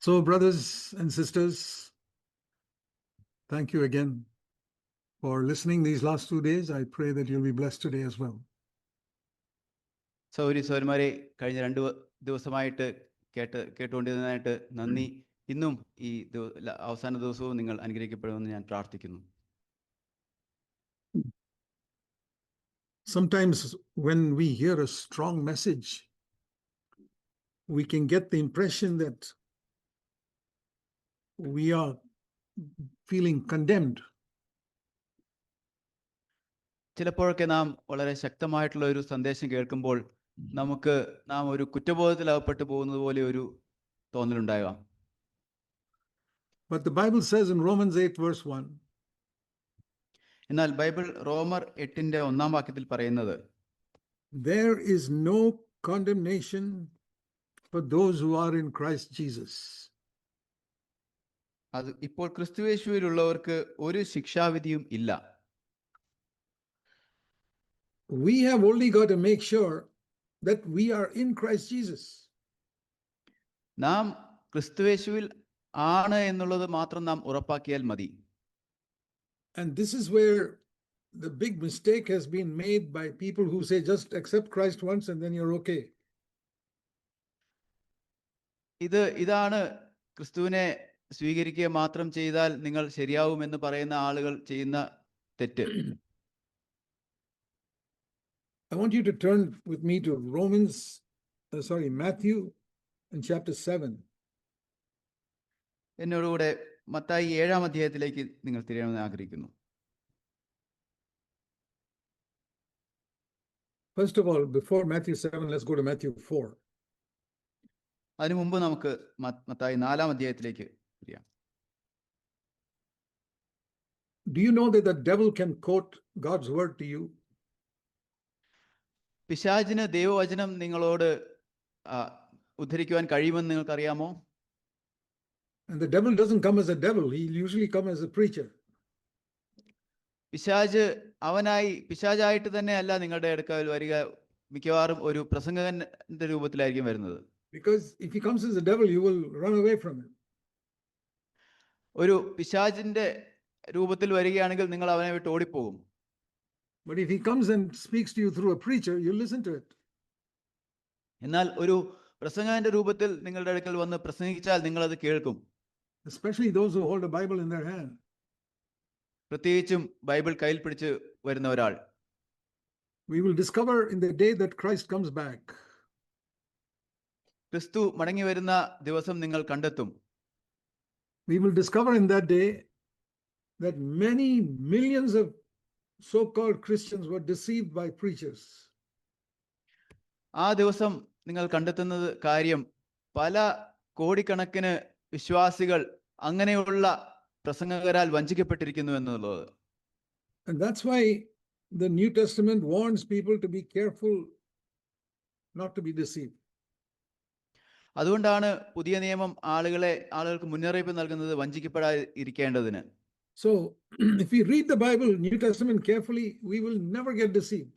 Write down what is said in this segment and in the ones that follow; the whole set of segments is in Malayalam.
So, brothers and sisters, thank you again for listening these last 2 days. I pray that you'll be blessed today as well. സൗരന്മാരെ കഴിഞ്ഞ 2 ദിവസമായിട്ട് കേട്ടുകൊണ്ടിരുന്നതിനായിട്ട് നന്ദി. ഇന്നും ഈ അവസാന ദിവസവും നിങ്ങൾ അനുഗ്രഹിക്കപ്പെടുമെന്ന് ഞാൻ പ്രാർത്ഥിക്കുന്നു. Sometimes when we hear a strong message, we can get the impression that we are feeling condemned. ചിലപ്പോഴൊക്കെ നാം വളരെ ശക്തമായിട്ടുള്ള ഒരു സന്ദേശം കേൾക്കുമ്പോൾ നാം ഒരു കുറ്റബോധത്തിൽ അകപ്പെട്ടു പോകുന്നത് പോലെ ഒരു തോന്നലുണ്ടാകാം. But the Bible says in Romans 8 verse 1, എന്നാൽ ബൈബിൾ റോമർ 8-ന്റെ 1-ാം വാക്യത്തിൽ പറയുന്നത്, there is no condemnation for those who are in Christ Jesus. അത് ഇപ്പോൾ ക്രിസ്തുയേശുവിലുള്ളവർക്ക് ഒരു ശിക്ഷാവിധിയും ഇല്ല. We have only got to make sure that we are in Christ Jesus. നാം ക്രിസ്തുയേശുവിൽ ആണ് എന്നുള്ളത് മാത്രം നാം ഉറപ്പാക്കിയാൽ മതി. And this is where the big mistake has been made by people who say just accept Christ once and then you're okay. ഇതാണ് ക്രിസ്തുവിനെ സ്വീകരിക്കുക മാത്രം ചെയ്താൽ നിങ്ങൾ ശരിയാവുമെന്ന് പറയുന്ന ആളുകൾ ചെയ്യുന്ന തെറ്റ്. I want you to turn with me to Matthew in chapter 7. എന്നോടുകൂടെ മത്തായി 7-ാം അധ്യായത്തിലേക്ക് നിങ്ങൾ തിരിയണമെന്ന് ആഗ്രഹിക്കുന്നു. First of all, before Matthew 7, let's go to Matthew 4. അതിനു മുമ്പ് നമുക്ക് മത്തായി 4-ാം അധ്യായത്തിലേക്ക് തിരിയാം. Do you know that the devil can quote God's word to you? പിശാചിന് ദൈവവചനം നിങ്ങളോട് ഉദ്ധരിക്കുവാൻ കഴിയുമെന്ന് നിങ്ങൾക്കറിയാമോ? And the devil doesn't come as a devil. He'll usually come as a preacher. പിശാചായിട്ട് തന്നെ അല്ല നിങ്ങളുടെ അടുക്കൽ വരിക, മിക്കവാറും ഒരു പ്രസംഗകന്റെ രൂപത്തിലായിരിക്കും വരുന്നത്. Because if he comes as a devil, you will run away from him. ഒരു പിശാചിന്റെ രൂപത്തിൽ വരികയാണെങ്കിൽ നിങ്ങൾ അവനെ വിട്ട് ഓടിപ്പോകും. But if he comes and speaks to you through a preacher, you listen to it. എന്നാൽ ഒരു പ്രസംഗകന്റെ രൂപത്തിൽ നിങ്ങളുടെ അടുക്കൽ വന്ന് പ്രസംഗിച്ചാൽ നിങ്ങൾ അത് കേൾക്കും. Especially those who hold a Bible in their hand. പ്രത്യേകിച്ചും ബൈബിൾ കയ്യിൽ പിടിച്ച് വരുന്ന ഒരാൾ. We will discover in the day that Christ comes back. ക്രിസ്തു മടങ്ങി വരുന്ന ദിവസം നിങ്ങൾ കണ്ടെത്തും. We will discover in that day that many millions of so-called Christians were deceived by preachers. ആ ദിവസം നിങ്ങൾ കണ്ടെത്തുന്നത് കാര്യം പല കോടിക്കണക്കിന് വിശ്വാസികൾ അങ്ങനെയുള്ള പ്രസംഗകരാൽ വഞ്ചിക്കപ്പെട്ടിരിക്കുന്നു എന്നുള്ളത്. And that's why the New Testament warns people to be careful not to be deceived. അതുകൊണ്ടാണ് പുതിയ നിയമം ആളുകൾക്ക് മുന്നറിയിപ്പ് നൽകുന്നത് വഞ്ചിക്കപ്പെടാതിരിക്കേണ്ടതിന്. So if we read the Bible, New Testament carefully, we will never get deceived.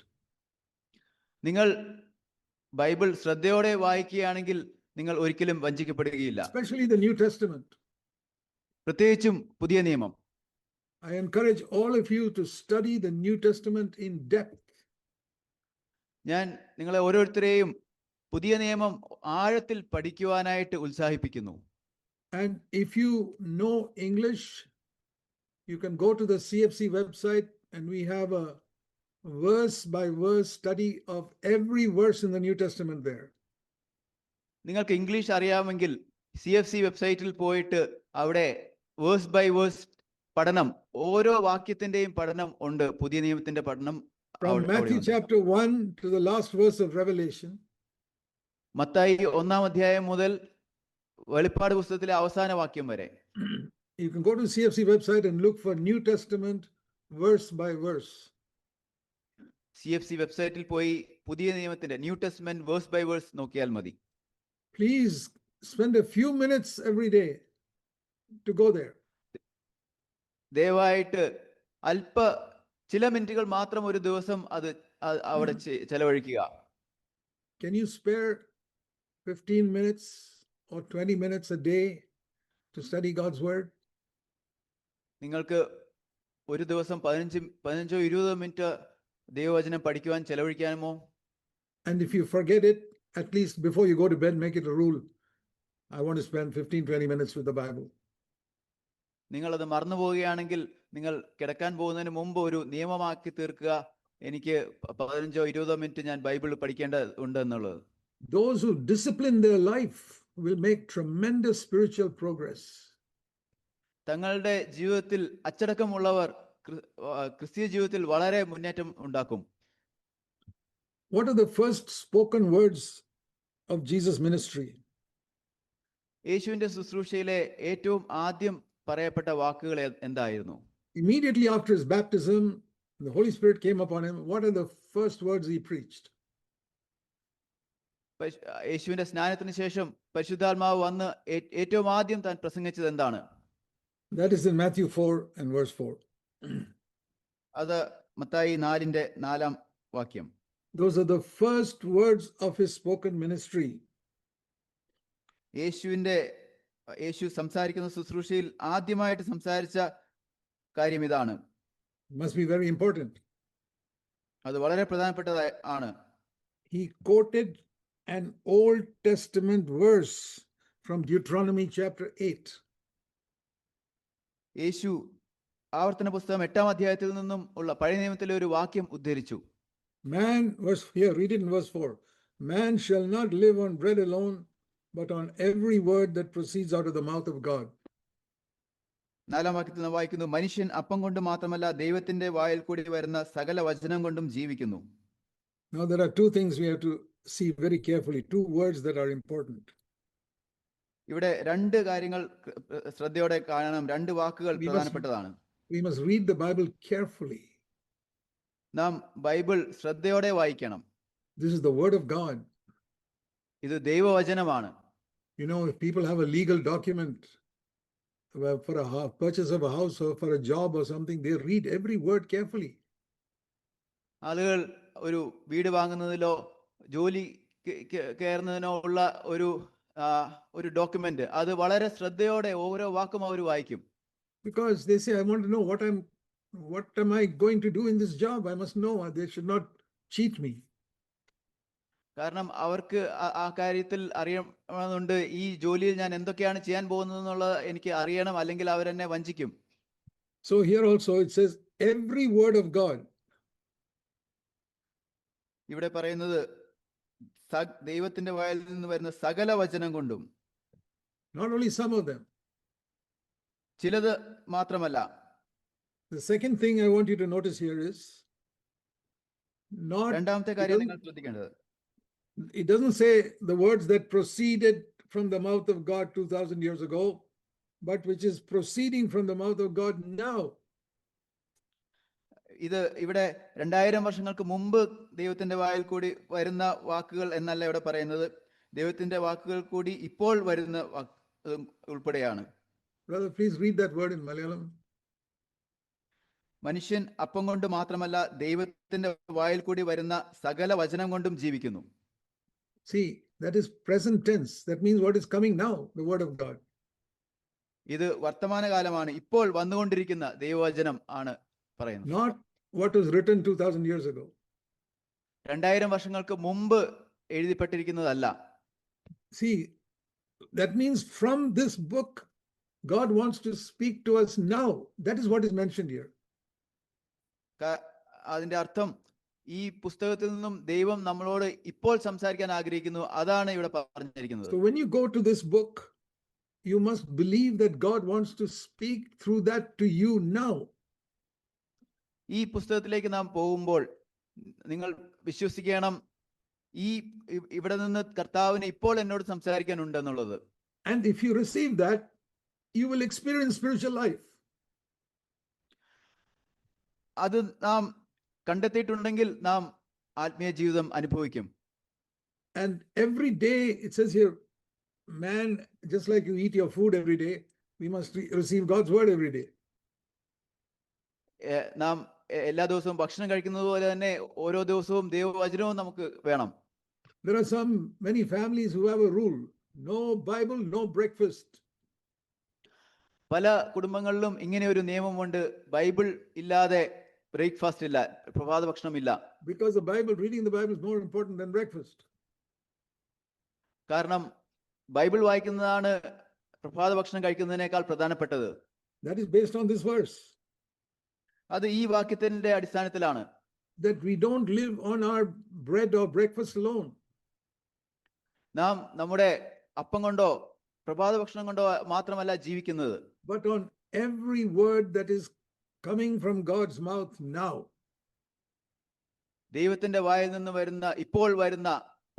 നിങ്ങൾ ബൈബിൾ ശ്രദ്ധയോടെ വായിക്കുകയാണെങ്കിൽ നിങ്ങൾ ഒരിക്കലും വഞ്ചിക്കപ്പെടുകയില്ല. Especially the New Testament. പ്രത്യേകിച്ചും പുതിയ നിയമം. I encourage all of you to study the New Testament in depth. ഞാൻ നിങ്ങളെ ഓരോരുത്തരെയും പുതിയ നിയമം ആഴത്തിൽ പഠിക്കുവാനായിട്ട് ഉത്സാഹിപ്പിക്കുന്നു. And if you know English, you can go to the CFC website and we have a verse by verse study of every verse in the New Testament there. നിങ്ങൾക്ക് ഇംഗ്ലീഷ് അറിയാമെങ്കിൽ CFC വെബ്സൈറ്റിൽ പോയിട്ട് അവിടെ വേഴ്സ് ബൈ വേഴ്സ് പഠനം, ഓരോ വാക്യത്തിന്റെയും പഠനം ഉണ്ട്, പുതിയ നിയമത്തിന്റെ പഠനം. From Matthew chapter 1 to the last verse of Revelation. Mathai 1-ാം അധ്യായം മുതൽ വെളിപ്പാട് പുസ്തകത്തിലെ അവസാന വാക്യം വരെ. You can go to CFC website and look for New Testament verse by verse. CFC വെബ്സൈറ്റിൽ പോയി പുതിയ നിയമത്തിന്റെ new testament verse by verse നോക്കിയാൽ മതി. Please spend a few minutes every day to go there. ദയവായിട്ട് ചില മിനിറ്റുകൾ മാത്രം ഒരു ദിവസം അവിടെ ചെലവഴിക്കുക. Can you spare 15 minutes or 20 minutes a day to study God's word? നിങ്ങൾക്ക് ഒരു ദിവസം 15 20 മിനിറ്റ് ദൈവവചനം പഠിക്കുവാൻ ചെലവഴിക്കാമോ? And if you forget it, at least before you go to bed, make it a rule. I want to spend 15-20 minutes with the Bible. നിങ്ങളത് മറന്നു പോവുകയാണെങ്കിൽ നിങ്ങൾ കിടക്കാൻ പോകുന്നതിന് മുമ്പ് ഒരു നിയമമാക്കി തീർക്കുക, എനിക്ക് 15 20 മിനിറ്റ് ഞാൻ ബൈബിൾ പഠിക്കേണ്ടതുണ്ട് എന്നുള്ളത്. Those who discipline their life will make tremendous spiritual progress. തങ്ങളുടെ ജീവിതത്തിൽ അച്ചടക്കമുള്ളവർ ക്രിസ്തീയ ജീവിതത്തിൽ വളരെ മുന്നേറ്റം ഉണ്ടാക്കും. What are the first spoken words of Jesus' ministry? യേശുവിന്റെ ശുശ്രൂഷയിലെ ഏറ്റവും ആദ്യം പറയപ്പെട്ട വാക്കുകൾ എന്തായിരുന്നു? Immediately after his baptism, the Holy Spirit came upon him. What are the first words he preached? യേശുവിന്റെ സ്നാനത്തിന് ശേഷം പരിശുദ്ധാത്മാവ് വന്ന് ഏറ്റവും ആദ്യം താൻ പ്രസംഗിച്ചത് എന്താണ്? That is in Matthew 4 and verse 4. അത് മത്തായി 4:4 വാക്യം. Those are the first words of his spoken ministry. യേശു സംസാരിക്കുന്ന ശുശ്രൂഷയിൽ ആദ്യമായിട്ട് സംസാരിച്ച കാര്യം ഇതാണ്. Must be very important. അത് വളരെ പ്രധാനപ്പെട്ടതാണ്. He quoted an Old Testament verse from Deuteronomy chapter 8. യേശു ആവർത്തന പുസ്തകം 8-ാം അധ്യായത്തിൽ നിന്നും ഉള്ള പഴയ നിയമത്തിലെ ഒരു വാക്യം ഉദ്ധരിച്ചു. Man, read it in verse 4. Man shall not live on bread alone, but on every word that proceeds out of the mouth of God. 4-ാം വാക്യത്തിൽ നാം വായിക്കുന്നു, മനുഷ്യൻ അപ്പം കൊണ്ട് മാത്രമല്ല ദൈവത്തിന്റെ വായിൽ കൂടി വരുന്ന സകല വചനം കൊണ്ടും ജീവിക്കുന്നു. Now there are two things we have to see very carefully, two words that are important. ഇവിടെ രണ്ട് കാര്യങ്ങൾ ശ്രദ്ധയോടെ കാണണം, രണ്ട് വാക്കുകൾ പ്രധാനപ്പെട്ടതാണ്. We must read the Bible carefully. നാം ബൈബിൾ ശ്രദ്ധയോടെ വായിക്കണം. This is the word of God. ഇത് ദൈവവചനമാണ്. You know, if people have a legal document for a purchase of a house or for a job or something, they read every word carefully. ആളുകൾ ഒരു വീട് വാങ്ങുന്നതിലോ ജോലി കയറുന്നതിനോ ഉള്ള ഒരു ഡോക്യുമെന്റ് അത് വളരെ ശ്രദ്ധയോടെ ഓരോ വാക്കും അവർ വായിക്കും. Because they say, I want to know what am I going to do in this job? I must know. They should not cheat me. കാരണം അവർക്ക് ആ കാര്യത്തിൽ അറിയണമെന്നുണ്ട്, ഈ ജോലിയിൽ ഞാൻ എന്തൊക്കെയാണ് ചെയ്യാൻ പോകുന്നത് എന്നുള്ളത് എനിക്ക് അറിയണം, അല്ലെങ്കിൽ അവരെന്നെ വഞ്ചിക്കും. So here also it says every word of God. ഇവിടെ പറയുന്നത് ദൈവത്തിന്റെ വായിൽ നിന്ന് വരുന്ന സകല വചനം കൊണ്ടും. Not only some of them. ചിലത് മാത്രമല്ല. The second thing I want you to notice here is not. രണ്ടാമത്തെ കാര്യം നിങ്ങൾ ശ്രദ്ധിക്കേണ്ടത്, it doesn't say the words that proceeded from the mouth of God 2000 years ago, but which is proceeding from the mouth of God now. ഇത് ഇവിടെ 2000 വർഷങ്ങൾക്ക് മുമ്പ് ദൈവത്തിന്റെ വായിൽ കൂടി വരുന്ന വാക്കുകൾ എന്നല്ല ഇവിടെ പറയുന്നത്, ദൈവത്തിന്റെ വാക്കുകൾ കൂടി ഇപ്പോൾ വരുന്ന ഉൾപ്പെടെയാണ്. Brother, please read that word in Malayalam. മനുഷ്യൻ അപ്പം കൊണ്ട് മാത്രമല്ല ദൈവത്തിന്റെ വായിൽ കൂടി വരുന്ന സകല വചനം കൊണ്ടും ജീവിക്കുന്നു. See, that is present tense. That means what is coming now, the word of God. ഇത് വർത്തമാനകാലമാണ്, ഇപ്പോൾ വന്നുകൊണ്ടിരിക്കുന്ന ദൈവവചനം ആണ് പറയുന്നത്. Not what was written 2000 years ago. 2000 വർഷങ്ങൾക്ക് മുമ്പ് എഴുതിപ്പെട്ടിരിക്കുന്നതല്ല. See, that means from this book God wants to speak to us now. That is what is mentioned here. അതിന്റെ അർത്ഥം ഈ പുസ്തകത്തിൽ നിന്നും ദൈവം നമ്മളോട് ഇപ്പോൾ സംസാരിക്കാൻ ആഗ്രഹിക്കുന്നു, അതാണ് ഇവിടെ പറഞ്ഞിരിക്കുന്നത്. So when you go to this book, you must believe that God wants to speak through that to you now. ഈ പുസ്തകത്തിലേക്ക് നാം പോകുമ്പോൾ നിങ്ങൾ വിശ്വസിക്കണം, ഇവിടെ നിന്ന് കർത്താവിന് ഇപ്പോൾ എന്നോട് സംസാരിക്കാനുണ്ടെന്നുള്ളത്. And if you receive that, you will experience spiritual life. അത് നാം കണ്ടെത്തിയിട്ടുണ്ടെങ്കിൽ നാം ആത്മീയ ജീവിതം അനുഭവിക്കും. And every day it says here, man, just like you eat your food every day, we must receive God's word every day. നാം എല്ലാ ദിവസവും ഭക്ഷണം കഴിക്കുന്നത് പോലെ തന്നെ ഓരോ ദിവസവും ദൈവവചനവും നമുക്ക് വേണം. There are many families who have a rule: no Bible, no breakfast. പല കുടുംബങ്ങളിലും ഇങ്ങനെ ഒരു നിയമമുണ്ട്, ബൈബിൾ ഇല്ലാതെ ബ്രേക്ക്ഫാസ്റ്റ് ഇല്ല, പ്രഭാത ഭക്ഷണമില്ല. Because reading the Bible is more important than breakfast. കാരണം ബൈബിൾ വായിക്കുന്നതാണ് പ്രഭാത ഭക്ഷണം കഴിക്കുന്നതിനേക്കാൾ പ്രധാനപ്പെട്ടത്. That is based on this verse. അത് ഈ വാക്യത്തിന്റെ അടിസ്ഥാനത്തിലാണ്. That we don't live on our bread or breakfast alone. നാം നമ്മുടെ അപ്പം കൊണ്ടോ പ്രഭാത ഭക്ഷണം കൊണ്ടോ മാത്രമല്ല ജീവിക്കുന്നത്. But on every word that is coming from God's mouth now. ദൈവത്തിന്റെ വായിൽ നിന്ന് വരുന്ന, ഇപ്പോൾ വരുന്ന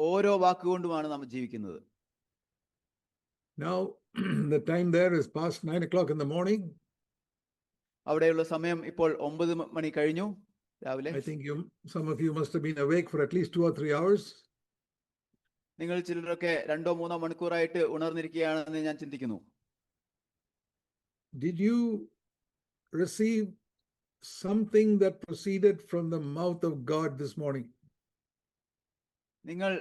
ഓരോ വാക്കുകൊണ്ടുമാണ് നാം ജീവിക്കുന്നത്. Now the time there is past 9 o'clock in the morning. അവിടെയുള്ള സമയം ഇപ്പോൾ 9 മണി കഴിഞ്ഞു രാവിലെ. I think some of you must have been awake for at least 2 or 3 hours. നിങ്ങൾ ചിലരൊക്കെ 2-3 മണിക്കൂറായിട്ട് ഉണർന്നിരിക്കുകയാണെന്ന് ഞാൻ ചിന്തിക്കുന്നു. Did you receive something that proceeded from the mouth of God this morning? നിങ്ങൾ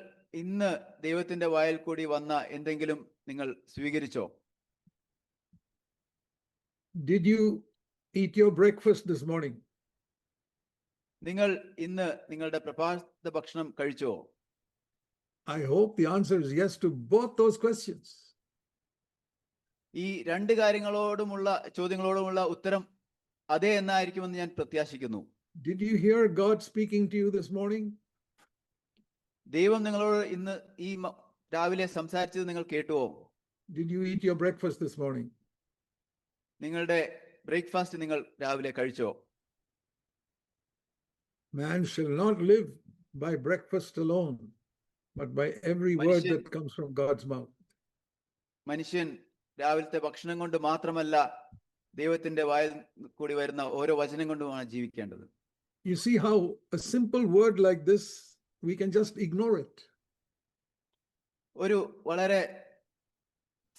ഇന്ന് ദൈവത്തിന്റെ വായിൽ കൂടി വന്ന എന്തെങ്കിലും നിങ്ങൾ സ്വീകരിച്ചോ? Did you eat your breakfast this morning? നിങ്ങൾ ഇന്ന് നിങ്ങളുടെ പ്രഭാത ഭക്ഷണം കഴിച്ചോ? I hope the answer is yes to both those questions. ഈ രണ്ട് കാര്യങ്ങളോടുമുള്ള ചോദ്യങ്ങളോടുമുള്ള ഉത്തരം അതെ എന്നായിരിക്കുമെന്ന് ഞാൻ പ്രത്യാശിക്കുന്നു. Did you hear God speaking to you this morning? ദൈവം നിങ്ങളോട് ഇന്ന് ഈ രാവിലെ സംസാരിച്ചത് നിങ്ങൾ കേട്ടുവോ? Did you eat your breakfast this morning? നിങ്ങളുടെ ബ്രേക്ക്ഫാസ്റ്റ് നിങ്ങൾ രാവിലെ കഴിച്ചോ? Man shall not live by breakfast alone, but by every word that comes from God's mouth. മനുഷ്യൻ രാവിലത്തെ ഭക്ഷണം കൊണ്ട് മാത്രമല്ല, ദൈവത്തിന്റെ വായിൽ കൂടി വരുന്ന ഓരോ വചനം കൊണ്ടുമാണ് ജീവിക്കേണ്ടത്. You see how a simple word like this, we can just ignore it. ഒരു വളരെ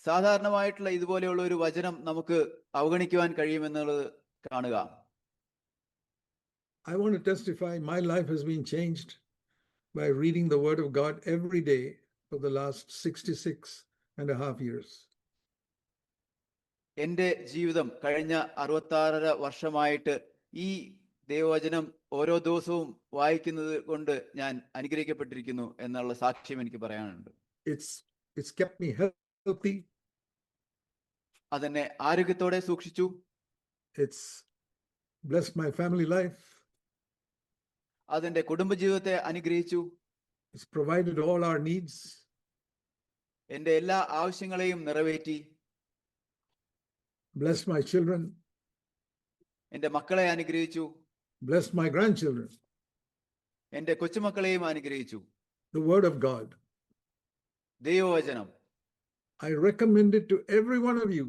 സാധാരണമായിട്ടുള്ള ഇതുപോലെയുള്ള ഒരു വചനം നമുക്ക് അവഗണിക്കുവാൻ കഴിയുമെന്നുള്ളത് കാണുക. I want to testify my life has been changed by reading the word of God every day for the last 66.5 years. എൻ്റെ ജീവിതം കഴിഞ്ഞ 66 വർഷമായിട്ട് ഈ ദൈവവചനം ഓരോ ദിവസവും വായിക്കുന്നത് കൊണ്ട് ഞാൻ അനുഗ്രഹിക്കപ്പെട്ടിരിക്കുന്നു എന്നുള്ള സാക്ഷ്യം എനിക്ക് പറയാനുണ്ട്. It's kept me healthy. അതെന്നെ ആരോഗ്യത്തോടെ സൂക്ഷിച്ചു. It's blessed my family life. അതെന്റെ കുടുംബജീവിതത്തെ അനുഗ്രഹിച്ചു. It's provided all our needs. എൻ്റെ എല്ലാ ആവശ്യങ്ങളെയും നിറവേറ്റി. Blessed my children. എൻ്റെ മക്കളെ അനുഗ്രഹിച്ചു. Blessed my grandchildren. എൻ്റെ കൊച്ചുമക്കളെയും അനുഗ്രഹിച്ചു. The word of God. ദൈവവചനം. I recommend it to every one of you.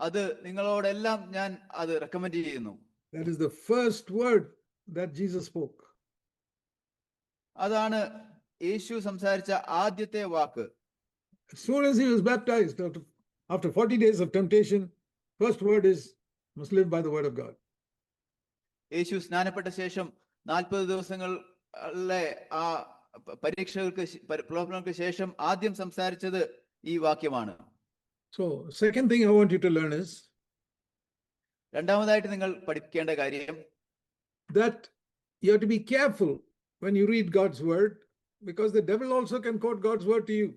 അത് നിങ്ങളോടെല്ലാം ഞാൻ അത് റെക്കമെൻഡ് ചെയ്യുന്നു. That is the first word that Jesus spoke. അതാണ് യേശു സംസാരിച്ച ആദ്യത്തെ വാക്ക്. As soon as he was baptized, after 40 days of temptation, first word is, must live by the word of God. യേശു സ്നാനപ്പെട്ട ശേഷം 40 ദിവസങ്ങളിലെ ആ പ്രലോഭനങ്ങൾക്ക് ശേഷം ആദ്യം സംസാരിച്ചത് ഈ വാക്യമാണ്. So, second thing I want you to learn is രണ്ടാമതായിട്ട് നിങ്ങൾ പഠിക്കേണ്ട കാര്യം, that you have to be careful when you read God's word, because the devil also can quote God's word to you.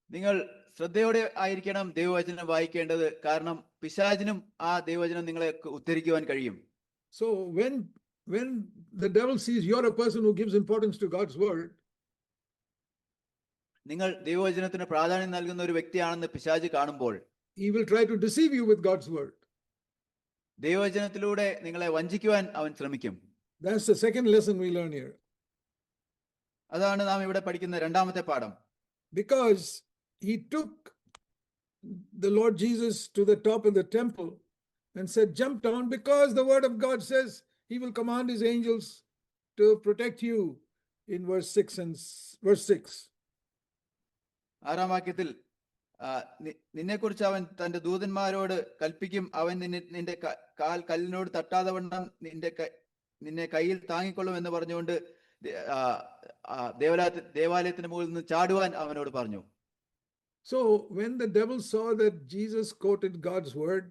നിങ്ങൾ ശ്രദ്ധയോടെ ആയിരിക്കണം ദൈവവചനം വായിക്കേണ്ടത്. കാരണം പിശാചിനും ആ ദൈവവചനം നിങ്ങളെ ഉദ്ധരിക്കുവാൻ കഴിയും. So when the devil sees you're a person who gives importance to God's word, നിങ്ങൾ ദൈവവചനത്തിന് പ്രാധാന്യം നൽകുന്ന ഒരു വ്യക്തിയാണെന്ന് പിശാച് കാണുമ്പോൾ he will try to deceive you with God's word. ദൈവവചനത്തിലൂടെ നിങ്ങളെ വഞ്ചിക്കുവാൻ അവൻ ശ്രമിക്കും. That's the second lesson we learn here. അതാണ് നാം ഇവിടെ പഠിക്കുന്ന രണ്ടാമത്തെ പാഠം. Because he took the Lord Jesus to the top of the temple and said, jump down, because the word of God says he will command his angels to protect you in verse 6. 6-ാം വാക്യത്തിൽ നിന്നെക്കുറിച്ച് അവൻ തന്റെ ദൂതന്മാരോട് കൽപ്പിക്കും, അവൻ നിന്റെ കാൽ കല്ലിനോട് തട്ടാതെ വണ്ണം നിന്നെ കയ്യിൽ താങ്ങിക്കൊള്ളും എന്ന് പറഞ്ഞുകൊണ്ട് ദേവാലയത്തിന് മുകളിൽ നിന്ന് ചാടുവാൻ അവനോട് പറഞ്ഞു. So when the devil saw that Jesus quoted God's word,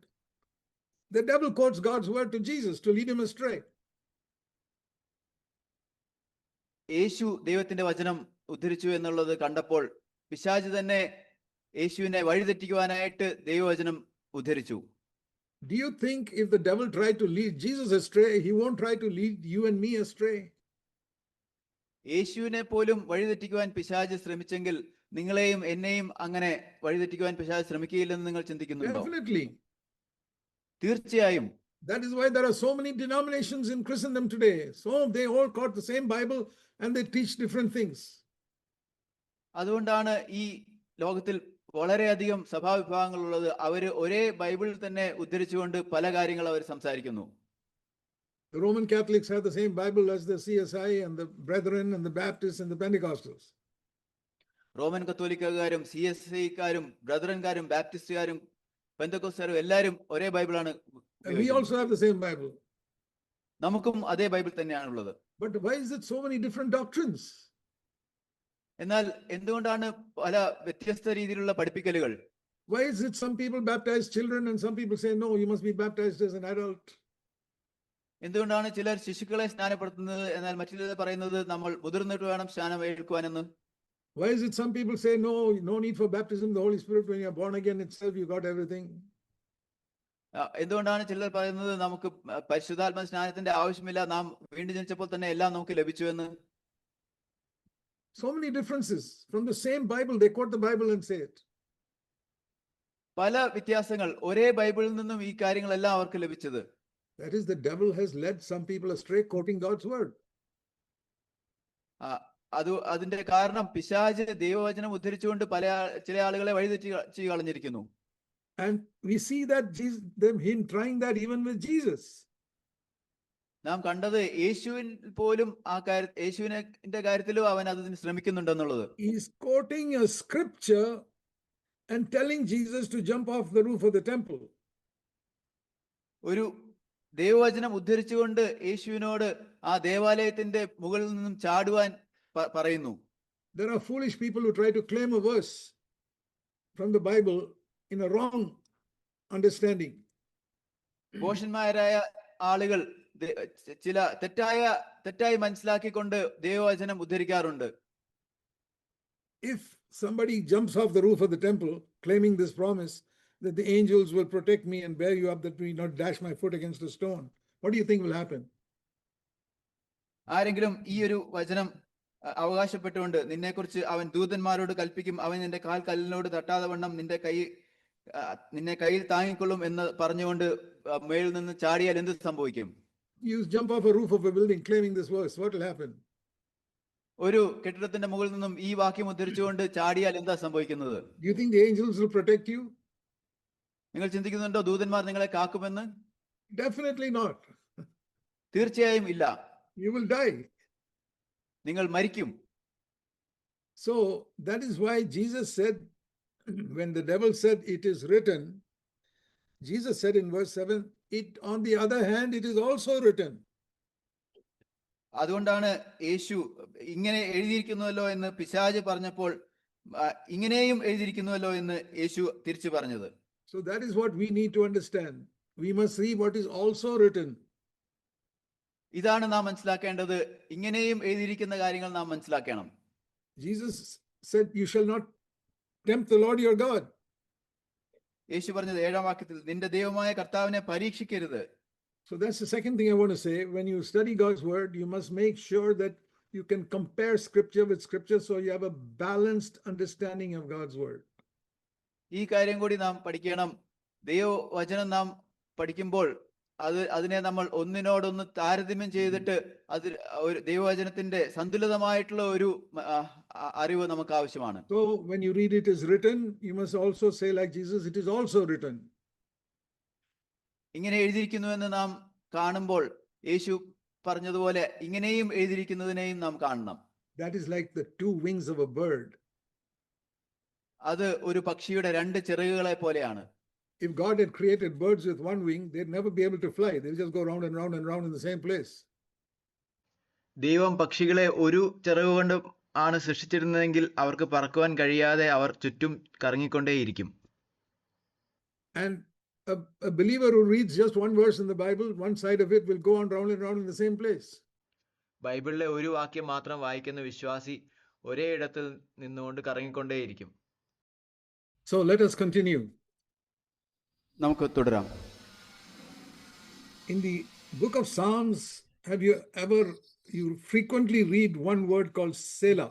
the devil quotes God's word to Jesus to lead him astray. യേശു ദൈവത്തിന്റെ വചനം ഉദ്ധരിച്ചു എന്നുള്ളത് കണ്ടപ്പോൾ പിശാച് തന്നെ യേശുവിനെ വഴിതെറ്റിക്കുവാനായിട്ട് ദൈവവചനം ഉദ്ധരിച്ചു. Do you think if the devil tried to lead Jesus astray, he won't try to lead you and me astray? യേശുവിനെ പോലും വഴിതെറ്റിക്കുവാൻ പിശാച് ശ്രമിച്ചെങ്കിൽ നിങ്ങളെയും എന്നെയും അങ്ങനെ വഴിതെറ്റിക്കുവാൻ പിശാച് ശ്രമിക്കുകയില്ലെന്ന് നിങ്ങൾ ചിന്തിക്കുന്നുണ്ടോ? Definitely. തീർച്ചയായും. That is why there are so many denominations in Christendom today. So they all quote the same Bible and they teach different things. അതുകൊണ്ടാണ് ഈ ലോകത്തിൽ വളരെയധികം സഭാവിഭാഗങ്ങൾ ഉള്ളത്. അവര് ഒരേ ബൈബിൾ തന്നെ ഉദ്ധരിച്ചുകൊണ്ട് പല കാര്യങ്ങൾ അവർ സംസാരിക്കുന്നു. The Roman Catholics have the same Bible as the CSI and the Brethren and the Baptists and the Pentecostals. Roman കത്തോലിക്കക്കാരും CSI-കാരും ബ്രദറൻകാരും ബാപ്റ്റിസ്റ്റുകാരും പെന്തക്കോസ്തുകാരും എല്ലാവരും ഒരേ ബൈബിളാണ്. And we also have the same Bible. നമുക്കും അതേ ബൈബിൾ തന്നെയാണുള്ളത്. But why is it so many different doctrines? എന്നാൽ എന്തുകൊണ്ടാണ് പല വ്യത്യസ്ത രീതിയിലുള്ള പഠിപ്പിക്കലുകൾ? Why is it some people baptize children and some people say, no, you must be baptized as an adult? എന്തുകൊണ്ടാണ് ചിലർ ശിശുക്കളെ സ്നാനപ്പെടുത്തുന്നത് എന്നാൽ മറ്റുള്ളവർ പറയുന്നത് നമ്മൾ മുതിർന്നിട്ട് വേണം സ്നാനം ഏൽക്കുവാനെന്ന്? Why is it some people say, no need for baptism, the Holy Spirit, when you're born again itself, you got everything? എന്തുകൊണ്ടാണ് ചിലർ പറയുന്നത് നമുക്ക് പരിശുദ്ധാത്മ സ്നാനത്തിന്റെ ആവശ്യമില്ല, നാം വീണ്ടും ജനിച്ചപ്പോൾ തന്നെ എല്ലാം നമുക്ക് ലഭിച്ചു എന്ന്? So many differences. From the same Bible, they quote the Bible and say it. പല വ്യത്യാസങ്ങൾ, ഒരേ ബൈബിളിൽ നിന്നും ഈ കാര്യങ്ങളെല്ലാം അവർക്ക് ലഭിച്ചത്. That is, the devil has led some people astray quoting God's word. അതിന്റെ കാരണം പിശാച് ദൈവവചനം ഉദ്ധരിച്ചുകൊണ്ട് ചില ആളുകളെ വഴിതെറ്റി കളഞ്ഞിരിക്കുന്നു. And we see that him trying that even with Jesus. നാം കണ്ടത് യേശുവിൻ പോലും യേശുവിന്റെ കാര്യത്തിലും അവൻ അതിന് ശ്രമിക്കുന്നുണ്ടെന്നുള്ളത്. He is quoting a scripture and telling Jesus to jump off the roof of the temple. ഒരു ദൈവവചനം ഉദ്ധരിച്ചുകൊണ്ട് യേശുവിനോട് ആ ദേവാലയത്തിന്റെ മുകളിൽ നിന്നും ചാടുവാൻ പറയുന്നു. There are foolish people who try to claim a verse from the Bible in a wrong understanding. ഭോഷന്മാരായ ആളുകൾ ചില തെറ്റായി മനസ്സിലാക്കിക്കൊണ്ട് ദൈവവചനം ഉദ്ധരിക്കാറുണ്ട്. If somebody jumps off the roof of the temple claiming this promise that the angels will protect me and bear you up that we not dash my foot against a stone, what do you think will happen? ആരെങ്കിലും ഈ ഒരു വചനം അവകാശപ്പെട്ടുകൊണ്ട് നിന്നെക്കുറിച്ച് അവൻ ദൂതന്മാരോട് കൽപ്പിക്കും, അവൻ നിന്റെ കാൽ കല്ലിനോട് തട്ടാതെ വണ്ണം നിന്നെ കയ്യിൽ താങ്ങിക്കൊള്ളും എന്ന് പറഞ്ഞുകൊണ്ട് മേളിൽ നിന്ന് ചാടിയാൽ എന്ത് സംഭവിക്കും? You jump off a roof of a building claiming this verse, what will happen? ഒരു കെട്ടിടത്തിന്റെ മുകളിൽ നിന്നും ഈ വാക്യം ഉദ്ധരിച്ചുകൊണ്ട് ചാടിയാൽ എന്താ സംഭവിക്കുന്നത്? Do you think the angels will protect you? നിങ്ങൾ ചിന്തിക്കുന്നുണ്ടോ ദൂതന്മാർ നിങ്ങളെ കാക്കുമെന്ന്? Definitely not. തീർച്ചയായും ഇല്ല. You will die. നിങ്ങൾ മരിക്കും. So that is why Jesus said, when the devil said it is written, Jesus said in verse 7, on the other hand, it is also written. അതുകൊണ്ടാണ് യേശു ഇങ്ങനെ എഴുതിയിരിക്കുന്നുവല്ലോ എന്ന് പിശാച് പറഞ്ഞപ്പോൾ ഇങ്ങനെയും എഴുതിയിരിക്കുന്നുവല്ലോ എന്ന് യേശു തിരിച്ചു പറഞ്ഞത്. So that is what we need to understand. We must see what is also written. ഇതാണ് നാം മനസ്സിലാക്കേണ്ടത്. ഇങ്ങനെയും എഴുതിയിരിക്കുന്ന കാര്യങ്ങൾ നാം മനസ്സിലാക്കണം. Jesus said, you shall not tempt the Lord your God. യേശു പറഞ്ഞത് 7-ാം വാക്യത്തിൽ നിന്റെ ദൈവമായ കർത്താവിനെ പരീക്ഷിക്കരുത്. So that's the second thing I want to say. When you study God's word, you must make sure that you can compare scripture with scripture so you have a balanced understanding of God's word. ഈ കാര്യം കൂടി നാം പഠിക്കണം. ദൈവവചനം നാം പഠിക്കുമ്പോൾ അതിനെ നമ്മൾ ഒന്നിനോടൊന്ന് താരതമ്യം ചെയ്തിട്ട് ഒരു ദൈവവചനത്തിന്റെ സന്തുലിതമായിട്ടുള്ള ഒരു അറിവ് നമുക്ക് ആവശ്യമാണ്. So when you read it is written, you must also say like Jesus, it is also written. ഇങ്ങനെ എഴുതിയിരിക്കുന്നു എന്ന് നാം കാണുമ്പോൾ യേശു പറഞ്ഞതുപോലെ ഇങ്ങനെയും എഴുതിയിരിക്കുന്നതിനെയും നാം കാണണം. That is like the two wings of a bird. അത് ഒരു പക്ഷിയുടെ രണ്ട് ചിറകുകളെ പോലെയാണ്. If God had created birds with one wing, they'd never be able to fly. They'll just go round and round and round in the same place. ദൈവം പക്ഷികളെ ഒരു ചിറക് കൊണ്ട് ആണ് സൃഷ്ടിച്ചിരുന്നതെങ്കിൽ അവർക്ക് പറക്കുവാൻ കഴിയാതെ അവർ ചുറ്റും കറങ്ങിക്കൊണ്ടേയിരിക്കും. And a believer who reads just one verse in the Bible, one side of it will go on round and round in the same place. ബൈബിളിലെ ഒരു വാക്യം മാത്രം വായിക്കുന്ന വിശ്വാസി ഒരേ ഇടത്തിൽ നിന്നുകൊണ്ട് കറങ്ങിക്കൊണ്ടേയിരിക്കും. So let us continue. നമുക്ക് തുടരാം. In the book of Psalms, have you ever, you frequently read one word called Selah.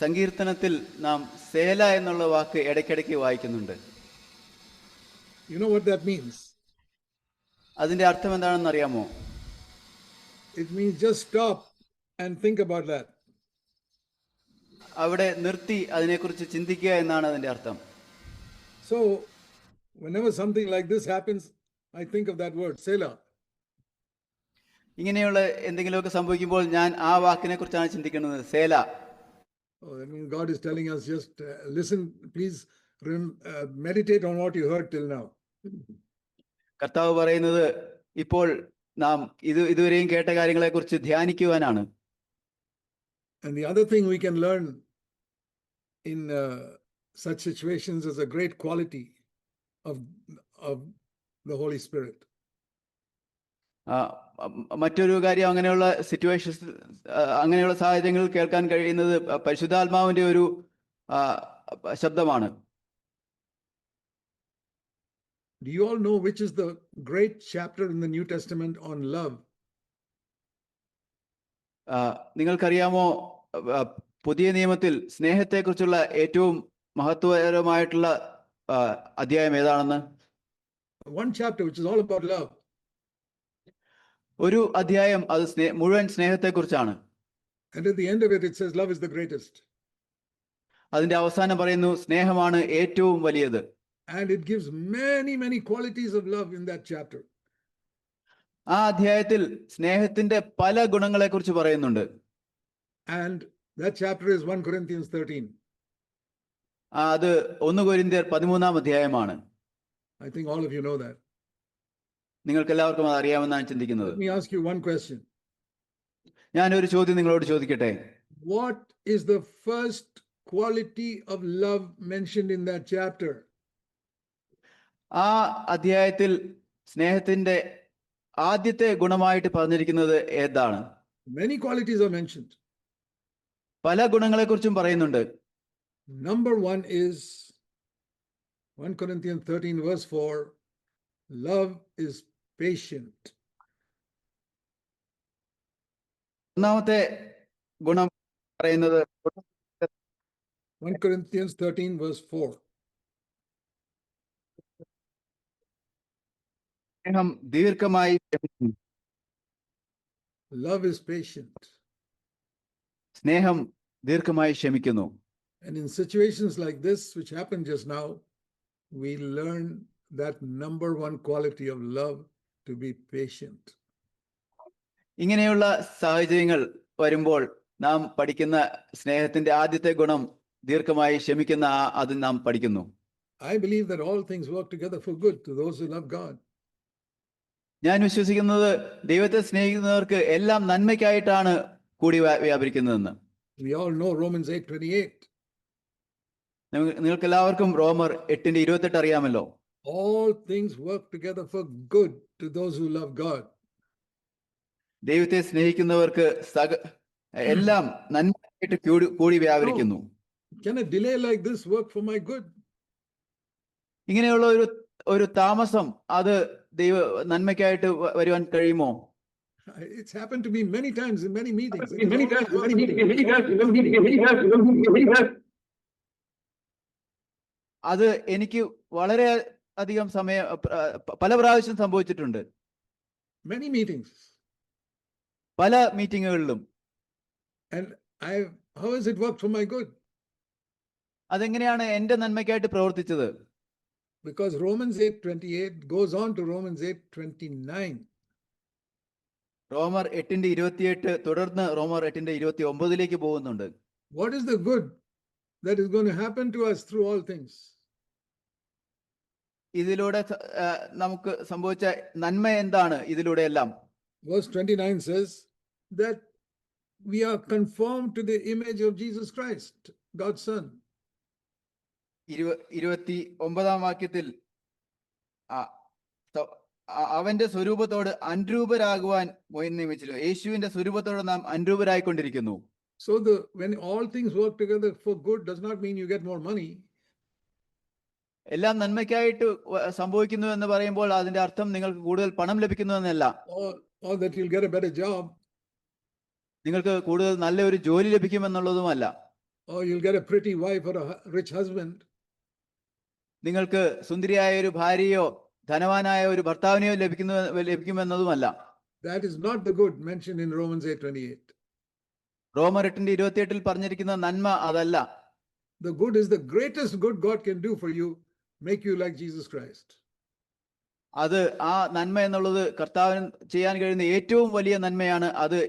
സങ്കീർത്തനത്തിൽ നാം സേല എന്നുള്ള വാക്ക് ഇടയ്ക്കിടയ്ക്ക് വായിക്കുന്നുണ്ട്. You know what that means? അതിന്റെ അർത്ഥം എന്താണെന്ന് അറിയാമോ? It means just stop and think about that. അവിടെ നിർത്തി അതിനെക്കുറിച്ച് ചിന്തിക്കുക എന്നാണ് അതിന്റെ അർത്ഥം. So whenever something like this happens, I think of that word, Selah. ഇങ്ങനെയുള്ള എന്തെങ്കിലുമൊക്കെ സംഭവിക്കുമ്പോൾ ഞാൻ ആ വാക്കിനെ കുറിച്ചാണ് ചിന്തിക്കുന്നത്, സേല. Oh, that means God is telling us just listen, please meditate on what you heard till now. കർത്താവ് പറയുന്നത് ഇപ്പോൾ നാം ഇതുവരെയും കേട്ട കാര്യങ്ങളെ കുറിച്ച് ധ്യാനിക്കുവാനാണ്. And the other thing we can learn in such situations is a great quality of the Holy Spirit. മറ്റൊരു കാര്യം അങ്ങനെയുള്ള സിറ്റുവേഷൻസ്, അങ്ങനെയുള്ള സാഹചര്യങ്ങളിൽ കേൾക്കാൻ കഴിയുന്നത് പരിശുദ്ധാത്മാവിന്റെ ഒരു ശബ്ദമാണ്. Do you all know which is the great chapter in the New Testament on love? നിങ്ങൾക്കറിയാമോ പുതിയ നിയമത്തിൽ സ്നേഹത്തെക്കുറിച്ചുള്ള ഏറ്റവും മഹത്വകരമായിട്ടുള്ള അധ്യായം ഏതാണെന്ന്? One chapter which is all about love. ഒരു അധ്യായം അത് മുഴുവൻ സ്നേഹത്തെക്കുറിച്ചാണ്. And at the end of it, it says love is the greatest. അതിന്റെ അവസാനം പറയുന്നു സ്നേഹമാണ് ഏറ്റവും വലിയത്. And it gives many qualities of love in that chapter. ആ അധ്യായത്തിൽ സ്നേഹത്തിന്റെ പല ഗുണങ്ങളെ കുറിച്ച് പറയുന്നുണ്ട്. And that chapter is 1 Corinthians 13. അത് 1 കൊരിന്ത്യർ 13 അധ്യായമാണ്. I think all of you know that. നിങ്ങൾക്ക് എല്ലാവർക്കും അത് അറിയാമെന്നാണ് ചിന്തിക്കുന്നത്. Let me ask you one question. ഞാൻ ഒരു ചോദ്യം നിങ്ങളോട് ചോദിക്കട്ടെ. What is the first quality of love mentioned in that chapter? ആ അധ്യായത്തിൽ സ്നേഹത്തിന്റെ ആദ്യത്തെ ഗുണമായിട്ട് പറഞ്ഞിരിക്കുന്നത് ഏതാണ്? Many qualities are mentioned. പല ഗുണങ്ങളെ കുറിച്ചും പറയുന്നുണ്ട്. Number one is 1 Corinthians 13 verse 4. Love is patient. ഒന്നാമത്തെ ഗുണം പറയുന്നത് 1 Corinthians 13 verse 4. സ്നേഹം ദീർഘമായി ക്ഷമിക്കുന്നു. Love is patient. സ്നേഹം ദീർഘമായി ക്ഷമിക്കുന്നു. And in situations like this, which happened just now, we learn that number one quality of love to be patient. ഇങ്ങനെയുള്ള സാഹചര്യങ്ങൾ വരുമ്പോൾ നാം പഠിക്കുന്ന സ്നേഹത്തിന്റെ ആദ്യത്തെ ഗുണം ദീർഘമായി ക്ഷമിക്കുന്ന അത് നാം പഠിക്കുന്നു. I believe that all things work together for good to those who love God. ഞാൻ വിശ്വസിക്കുന്നത് ദൈവത്തെ സ്നേഹിക്കുന്നവർക്ക് എല്ലാം നന്മയ്ക്കായിട്ടാണ് കൂടി വ്യാപരിക്കുന്നതെന്ന്. We all know Romans 8:28. നിങ്ങൾക്ക് എല്ലാവർക്കും റോമർ 8:28 അറിയാമല്ലോ. All things work together for good to those who love God. ദൈവത്തെ സ്നേഹിക്കുന്നവർക്ക് എല്ലാം നന്മയായിട്ട് കൂടി വ്യാപരിക്കുന്നു. Can a delay like this work for my good? ഇങ്ങനെയുള്ള ഒരു താമസം അത് ദൈവ നന്മയ്ക്കായിട്ട് വരുവാൻ കഴിയുമോ? It's happened to me many times in many meetings. അത് എനിക്ക് വളരെ അധികം സമയം പല പ്രാവശ്യം സംഭവിച്ചിട്ടുണ്ട്. Many meetings. പല മീറ്റിങ്ങുകളിലും. And how has it worked for my good? അതെങ്ങനെയാണ് എന്റെ നന്മയ്ക്കായിട്ട് പ്രവർത്തിച്ചത്? Because Romans 8:28 goes on to Romans 8:29. റോമർ 8:28 തുടർന്ന് റോമർ 8:29 പോകുന്നുണ്ട്. What is the good that is going to happen to us through all things? ഇതിലൂടെ നമുക്ക് സംഭവിച്ച നന്മ എന്താണ് ഇതിലൂടെ എല്ലാം? Verse 29 says that we are conformed to the image of Jesus Christ, God's Son. 29 വാക്യത്തിൽ അവന്റെ സ്വരൂപത്തോട് അനുരൂപരാകുവാൻ നിയമിച്ചല്ലോ. യേശുവിന്റെ സ്വരൂപത്തോട് നാം അനുരൂപരായിക്കൊണ്ടിരിക്കുന്നു. So when all things work together for good does not mean you get more money. എല്ലാം നന്മയ്ക്കായിട്ട് സംഭവിക്കുന്നു എന്ന് പറയുമ്പോൾ അതിന്റെ അർത്ഥം നിങ്ങൾക്ക് കൂടുതൽ പണം ലഭിക്കുന്നു എന്നല്ല. Or that you'll get a better job. നിങ്ങൾക്ക് കൂടുതൽ നല്ലൊരു ജോലി ലഭിക്കുമെന്നുള്ളതുമല്ല. Or you'll get a pretty wife or a rich husband. നിങ്ങൾക്ക് സുന്ദരിയായ ഒരു ഭാര്യയോ ധനവാനായ ഒരു ഭർത്താവിനെയോ ലഭിക്കുമെന്നതുമല്ല. That is not the good mentioned in Romans 8:28. റോമർ 8:28 പറഞ്ഞിരിക്കുന്ന നന്മ അതല്ല. The good is the greatest good God can do for you, make you like Jesus Christ. അത് ആ നന്മ എന്നുള്ളത് കർത്താവിന് ചെയ്യാൻ കഴിയുന്ന ഏറ്റവും വലിയ നന്മയാണ്. അത്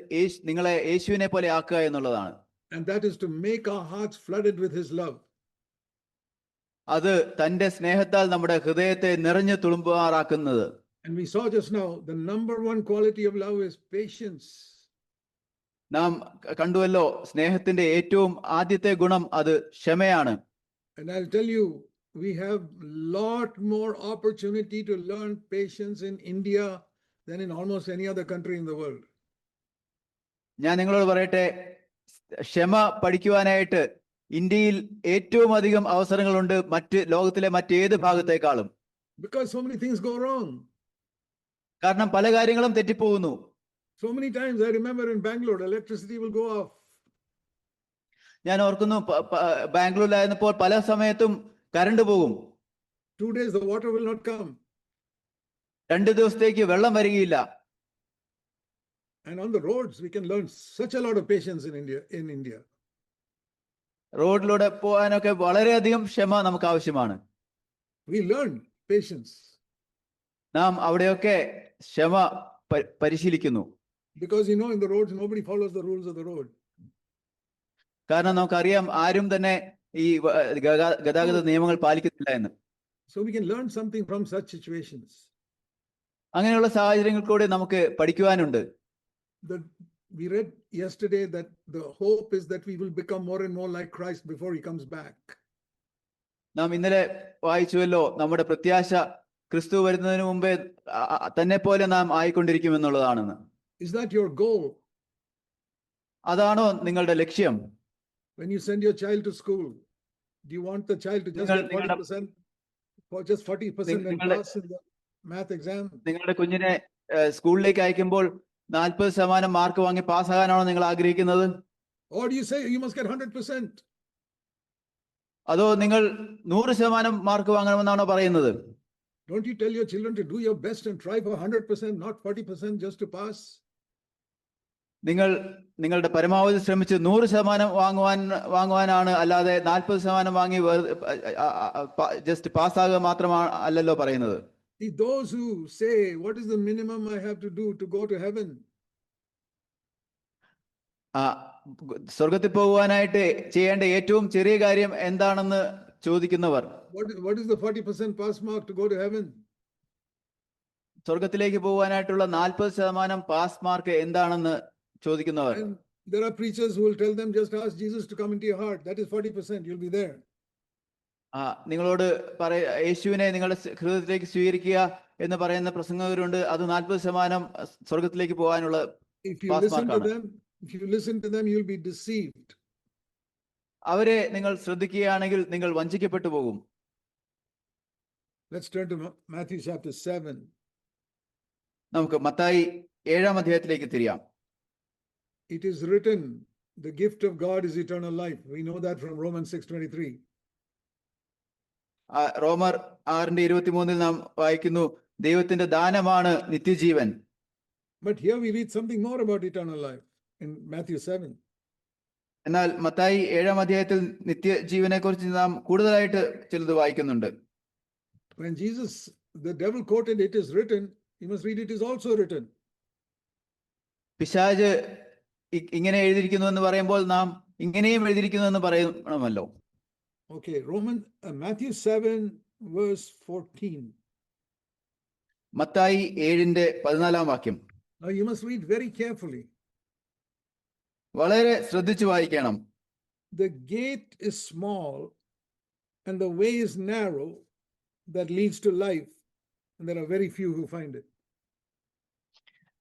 നിങ്ങളെ യേശുവിനെ പോലെ ആക്കുക എന്നുള്ളതാണ്. And that is to make our hearts flooded with his love. അത് തന്റെ സ്നേഹത്താൽ നമ്മുടെ ഹൃദയത്തെ നിറഞ്ഞു തുളുമ്പുമാറാക്കുന്നത്. And we saw just now the number one quality of love is patience. നാം കണ്ടുവല്ലോ സ്നേഹത്തിന്റെ ഏറ്റവും ആദ്യത്തെ ഗുണം അത് ക്ഷമയാണ്. And I'll tell you, we have lot more opportunity to learn patience in India than in almost any other country in the world. ഞാൻ നിങ്ങളോട് പറയട്ടെ, ക്ഷമ പഠിക്കുവാനായിട്ട് ഇന്ത്യയിൽ ഏറ്റവും അധികം അവസരങ്ങളുണ്ട് ലോകത്തിലെ മറ്റേത് ഭാഗത്തേക്കാളും. Because so many things go wrong. കാരണം പല കാര്യങ്ങളും തെറ്റിപ്പോകുന്നു. So many times I remember in Bangalore, electricity will go off. ഞാൻ ഓർക്കുന്നു ബാംഗ്ലൂരിലായിരുന്നപ്പോൾ പല സമയത്തും കറണ്ട് പോകും. 2 days the water will not come. 2 ദിവസത്തേക്ക് വെള്ളം വരികയില്ല. And on the roads we can learn such a lot of patience in India. റോഡിലൂടെ പോകാനൊക്കെ വളരെയധികം ക്ഷമ നമുക്ക് ആവശ്യമാണ്. We learn patience. നാം അവിടെയൊക്കെ ക്ഷമ പരിശീലിക്കുന്നു. Because in the roads nobody follows the rules of the road. കാരണം നമുക്കറിയാം ആരും തന്നെ ഈ ഗതാഗത നിയമങ്ങൾ പാലിക്കുന്നില്ല എന്ന്. So we can learn something from such situations. അങ്ങനെയുള്ള സാഹചര്യങ്ങൾ കൂടി നമുക്ക് പഠിക്കുവാനുണ്ട്. We read yesterday that the hope is that we will become more and more like Christ before he comes back. നാം ഇന്നലെ വായിച്ചുവല്ലോ, നമ്മുടെ പ്രത്യാശ ക്രിസ്തു വരുന്നതിന് മുമ്പേ തന്നെ പോലെ നാം ആയിക്കൊണ്ടിരിക്കുമെന്നുള്ളതാണെന്ന്. Is that your goal? അതാണോ നിങ്ങളുടെ ലക്ഷ്യം? When you send your child to school, do you want the child to just get 40% or just 40% and pass in the math exam? നിങ്ങളുടെ കുഞ്ഞിനെ സ്കൂളിലേക്ക് അയക്കുമ്പോൾ 40% മാർക്ക് വാങ്ങി പാസ്സാകാനാണോ നിങ്ങൾ ആഗ്രഹിക്കുന്നത്? Or do you say you must get 100%? അതോ നിങ്ങൾ 100% മാർക്ക് വാങ്ങണമെന്നാണോ പറയുന്നത്? Don't you tell your children to do your best and try for 100%, not 40% just to pass? നിങ്ങൾ നിങ്ങളുടെ പരമാവധി ശ്രമിച്ച് 100% വാങ്ങുവാനാണ്, അല്ലാതെ 40% വാങ്ങി ജസ്റ്റ് പാസ്സാകുക മാത്രമാണ് അല്ലല്ലോ പറയുന്നത്. Those who say, what is the minimum I have to do to go to heaven? സ്വർഗത്തിൽ പോകുവാനായിട്ട് ചെയ്യേണ്ട ഏറ്റവും ചെറിയ കാര്യം എന്താണെന്ന് ചോദിക്കുന്നവർ, what is the 40% pass mark to go to heaven? സ്വർഗത്തിലേക്ക് പോകുവാനായിട്ടുള്ള 40% പാസ് മാർക്ക് എന്താണെന്ന് ചോദിക്കുന്നവർ. And there are preachers who will tell them, just ask Jesus to come into your heart. That is 40%, you'll be there. നിങ്ങളോട് യേശുവിനെ നിങ്ങളുടെ ഹൃദയത്തിലേക്ക് സ്വീകരിക്കുക എന്ന് പറയുന്ന പ്രസംഗകരുണ്ട്. അത് 40% സ്വർഗത്തിലേക്ക് പോകാനുള്ള പാസ് മാർക്കാണ്. If you listen to them, you'll be deceived. അവരെ നിങ്ങൾ ശ്രദ്ധിക്കുകയാണെങ്കിൽ നിങ്ങൾ വഞ്ചിക്കപ്പെട്ടു പോകും. Let's turn to Matthew chapter 7. നമുക്ക് മത്തായി 7-ാം അധ്യായത്തിലേക്ക് തിരിയാം. It is written, the gift of God is eternal life. We know that from Romans 6:23. റോമർ 6:23 നാം വായിക്കുന്നു, ദൈവത്തിന്റെ ദാനമാണ് നിത്യജീവൻ. But here we read something more about eternal life in Matthew 7. എന്നാൽ മത്തായി 7-ാം അധ്യായത്തിൽ നിത്യജീവനെ കുറിച്ച് നാം കൂടുതലായിട്ട് ചിലത് വായിക്കുന്നുണ്ട്. When the devil quoted, it is written, you must read, it is also written. പിശാച് ഇങ്ങനെ എഴുതിയിരിക്കുന്നു എന്ന് പറയുമ്പോൾ നാം ഇങ്ങനെയും എഴുതിയിരിക്കുന്നു എന്ന് പറയണമല്ലോ. Okay, Matthew 7 verse 14. മത്തായി 7-ന്റെ 14-ാം വാക്യം. Now you must read very carefully. വളരെ ശ്രദ്ധിച്ചു വായിക്കണം. The gate is small and the way is narrow that leads to life, and there are very few who find it.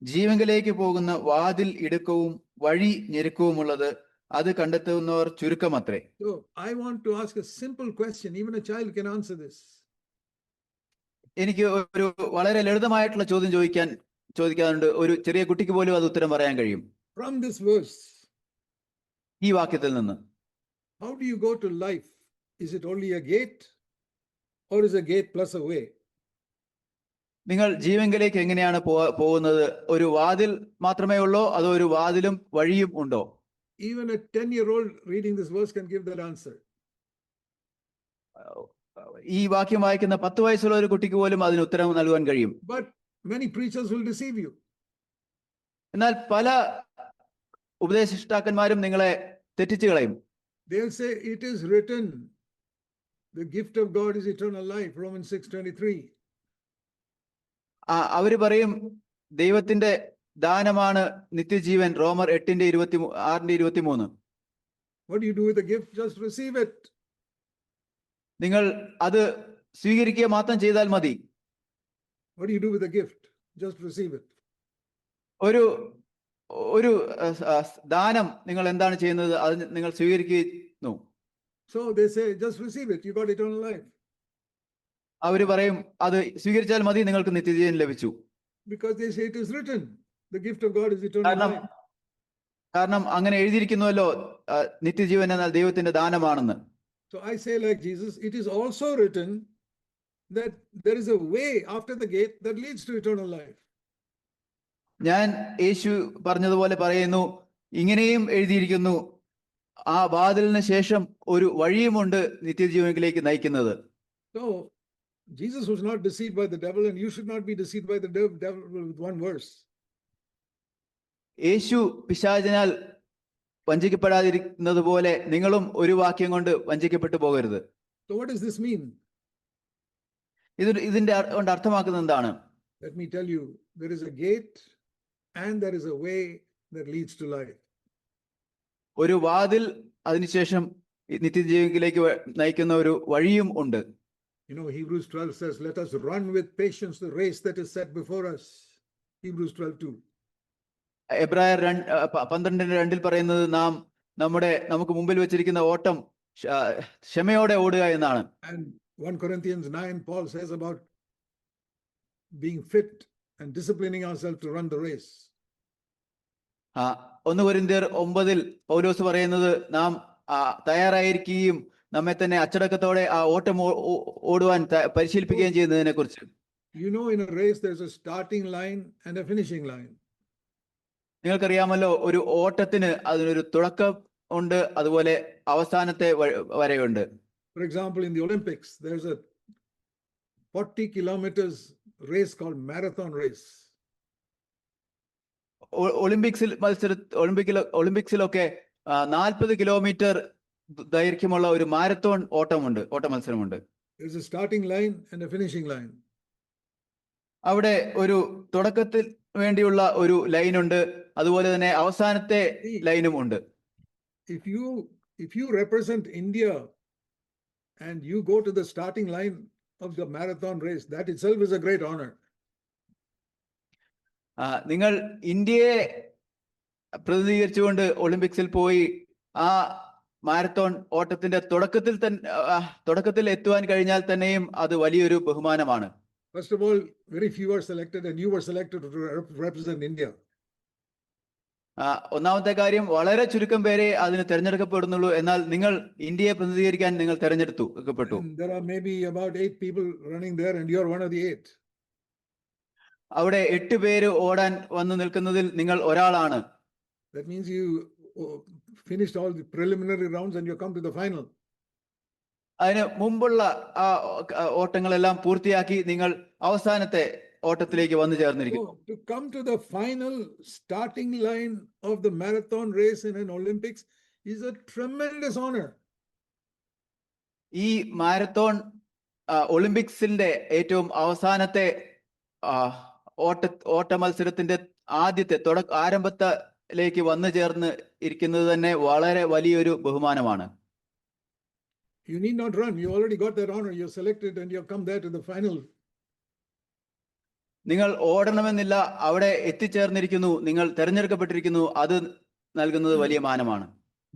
ജീവങ്കിലേക്ക് പോകുന്ന വാതിൽ ഇടുക്കവും വഴി ഞെരുക്കവുമുള്ളത്, അത് കണ്ടെത്തുന്നവർ ചുരുക്കമത്രേ. So I want to ask a simple question. Even a child can answer this. എനിക്ക് ഒരു വളരെ ലളിതമായിട്ടുള്ള ചോദ്യം ചോദിക്കാനുണ്ട്. ഒരു ചെറിയ കുട്ടിക്ക് പോലും അത് ഉത്തരം പറയാൻ കഴിയും. From this verse, ഈ വാക്യത്തിൽ നിന്ന് how do you go to life? Is it only a gate, or is a gate plus a way? നിങ്ങൾ ജീവങ്കിലേക്ക് എങ്ങനെയാണ് പോകുന്നത്? ഒരു വാതിൽ മാത്രമേ ഉള്ളോ, അതോ ഒരു വാതിലും വഴിയും ഉണ്ടോ? Even a 10-year-old reading this verse can give that answer. ഈ വാക്യം വായിക്കുന്ന 10 വയസ്സുള്ള ഒരു കുട്ടിക്ക് പോലും അതിന് ഉത്തരം നൽകാൻ കഴിയും. But many preachers will deceive you. എന്നാൽ പല ഉപദേശിഷ്ടാക്കന്മാരും നിങ്ങളെ തെറ്റിച്ചു കളയും. They'll say it is written, the gift of God is eternal life, Romans 6:23. അവര് പറയും ദൈവത്തിന്റെ ദാനമാണ് നിത്യജീവൻ, റോമർ 8:6-23. What do you do with the gift? Just receive it. നിങ്ങൾ അത് സ്വീകരിക്കുക മാത്രം ചെയ്താൽ മതി. What do you do with the gift? Just receive it. ഒരു ദാനം നിങ്ങൾ എന്താണ് ചെയ്യുന്നത്? അത് നിങ്ങൾ സ്വീകരിക്കുന്നു. So they say just receive it, you got eternal life. അവര് പറയും അത് സ്വീകരിച്ചാൽ മതി, നിങ്ങൾക്ക് നിത്യജീവൻ ലഭിച്ചു. Because they say it is written, the gift of God is eternal life. കാരണം അങ്ങനെ എഴുതിയിരിക്കുന്നുവല്ലോ, നിത്യജീവൻ എന്നാൽ ദൈവത്തിന്റെ ദാനമാണെന്ന്. So I say like Jesus, it is also written that there is a way after the gate that leads to eternal life. ഞാൻ യേശു പറഞ്ഞതുപോലെ പറയുന്നു, ഇങ്ങനെയും എഴുതിയിരിക്കുന്നു, ആ വാതിലിന് ശേഷം ഒരു വഴിയുമുണ്ട് നിത്യജീവനിലേക്ക് നയിക്കുന്നത്. So Jesus was not deceived by the devil, and you should not be deceived by the devil with one verse. യേശു പിശാചിനാൽ വഞ്ചിക്കപ്പെടാതിരിക്കുന്നത് പോലെ നിങ്ങളും ഒരു വാക്യം കൊണ്ട് വഞ്ചിക്കപ്പെട്ടു പോകരുത്. So what does this mean? ഇതിന്റെ കൊണ്ട് അർത്ഥമാക്കുന്നത് എന്താണ്? Let me tell you, there is a gate and there is a way that leads to life. ഒരു വാതിൽ, അതിനുശേഷം നിത്യജീവനിലേക്ക് നയിക്കുന്ന ഒരു വഴിയും ഉണ്ട്. You know, Hebrews 12 says, let us run with patience the race that is set before us. Hebrews 12:2. എബ്രായർ 12:2 പറയുന്നത് നമുക്ക് മുമ്പിൽ വെച്ചിരിക്കുന്ന ഓട്ടം ക്ഷമയോടെ ഓടുക എന്നാണ്. And 1 Corinthians 9, Paul says about being fit and disciplining ourselves to run the race. 1 കൊരിന്ത്യർ 9 പൗലോസ് പറയുന്നത് നാം തയ്യാറായിരിക്കുകയും നമ്മെ തന്നെ അച്ചടക്കത്തോടെ ആ ഓട്ടം ഓടുവാൻ പരിശീലിപ്പിക്കുകയും ചെയ്യുന്നതിനെ കുറിച്ച്. You know, in a race there's a starting line and a finishing line. നിങ്ങൾക്കറിയാമല്ലോ, ഒരു ഓട്ടത്തിന് അതിനൊരു തുടക്കം ഉണ്ട്, അതുപോലെ അവസാനത്തെ വരെയുണ്ട്. For example, in the Olympics, there's a 40 kilometers race called marathon race. ഒളിമ്പിക്സിലൊക്കെ 40 kilometre ദൈർഘ്യമുള്ള ഒരു മാരത്തോൺ ഓട്ട മത്സരമുണ്ട്. There's a starting line and a finishing line. അവിടെ ഒരു തുടക്കത്തിൽ വേണ്ടിയുള്ള ഒരു ലൈൻ ഉണ്ട്, അതുപോലെ തന്നെ അവസാനത്തെ ലൈനും ഉണ്ട്. If you represent India and you go to the starting line of the marathon race, that itself is a great honor. നിങ്ങൾ ഇന്ത്യയെ പ്രതിനിധീകരിച്ചുകൊണ്ട് ഒളിമ്പിക്സിൽ പോയി ആ മാരത്തോൺ ഓട്ടത്തിന്റെ തുടക്കത്തിൽ എത്തുവാൻ കഴിഞ്ഞാൽ തന്നെയും അത് വലിയൊരു ബഹുമാനമാണ്. First of all, very few are selected, and you were selected to represent India. ഒന്നാമത്തെ കാര്യം, വളരെ ചുരുക്കം പേരെ അതിന് തെരഞ്ഞെടുക്കപ്പെടുന്നുള്ളൂ, എന്നാൽ നിങ്ങൾ ഇന്ത്യയെ പ്രതിനിധീകരിക്കാൻ നിങ്ങൾ തെരഞ്ഞെടുക്കപ്പെട്ടു. There are maybe about 8 people running there, and you are one of the 8. അവിടെ 8 പേര് ഓടാൻ വന്നു നിൽക്കുന്നതിൽ നിങ്ങൾ ഒരാളാണ്. That means you finished all the preliminary rounds and you come to the final. അതിന് മുമ്പുള്ള ആ ഓട്ടങ്ങളെല്ലാം പൂർത്തിയാക്കി നിങ്ങൾ അവസാനത്തെ ഓട്ടത്തിലേക്ക് വന്നു ചേർന്നിരിക്കുന്നു. To come to the final starting line of the marathon race in an Olympics is a tremendous honor. ഈ മാരത്തോൺ ഒളിമ്പിക്സിന്റെ ഏറ്റവും അവസാനത്തെ ഓട്ട മത്സരത്തിന്റെ ആദ്യത്തെ ആരംഭത്തെ ലേക്ക് വന്നു ചേർന്ന് ഇരിക്കുന്നത് തന്നെ വളരെ വലിയൊരു ബഹുമാനമാണ്. You need not run. You already got that honor. You're selected and you've come there to the final. നിങ്ങൾ ഓടണമെന്നില്ല, അവിടെ എത്തിച്ചേർന്നിരിക്കുന്നു, നിങ്ങൾ തെരഞ്ഞെടുക്കപ്പെട്ടിരിക്കുന്നു, അത് നൽകുന്നത് വലിയ മാനമാണ്.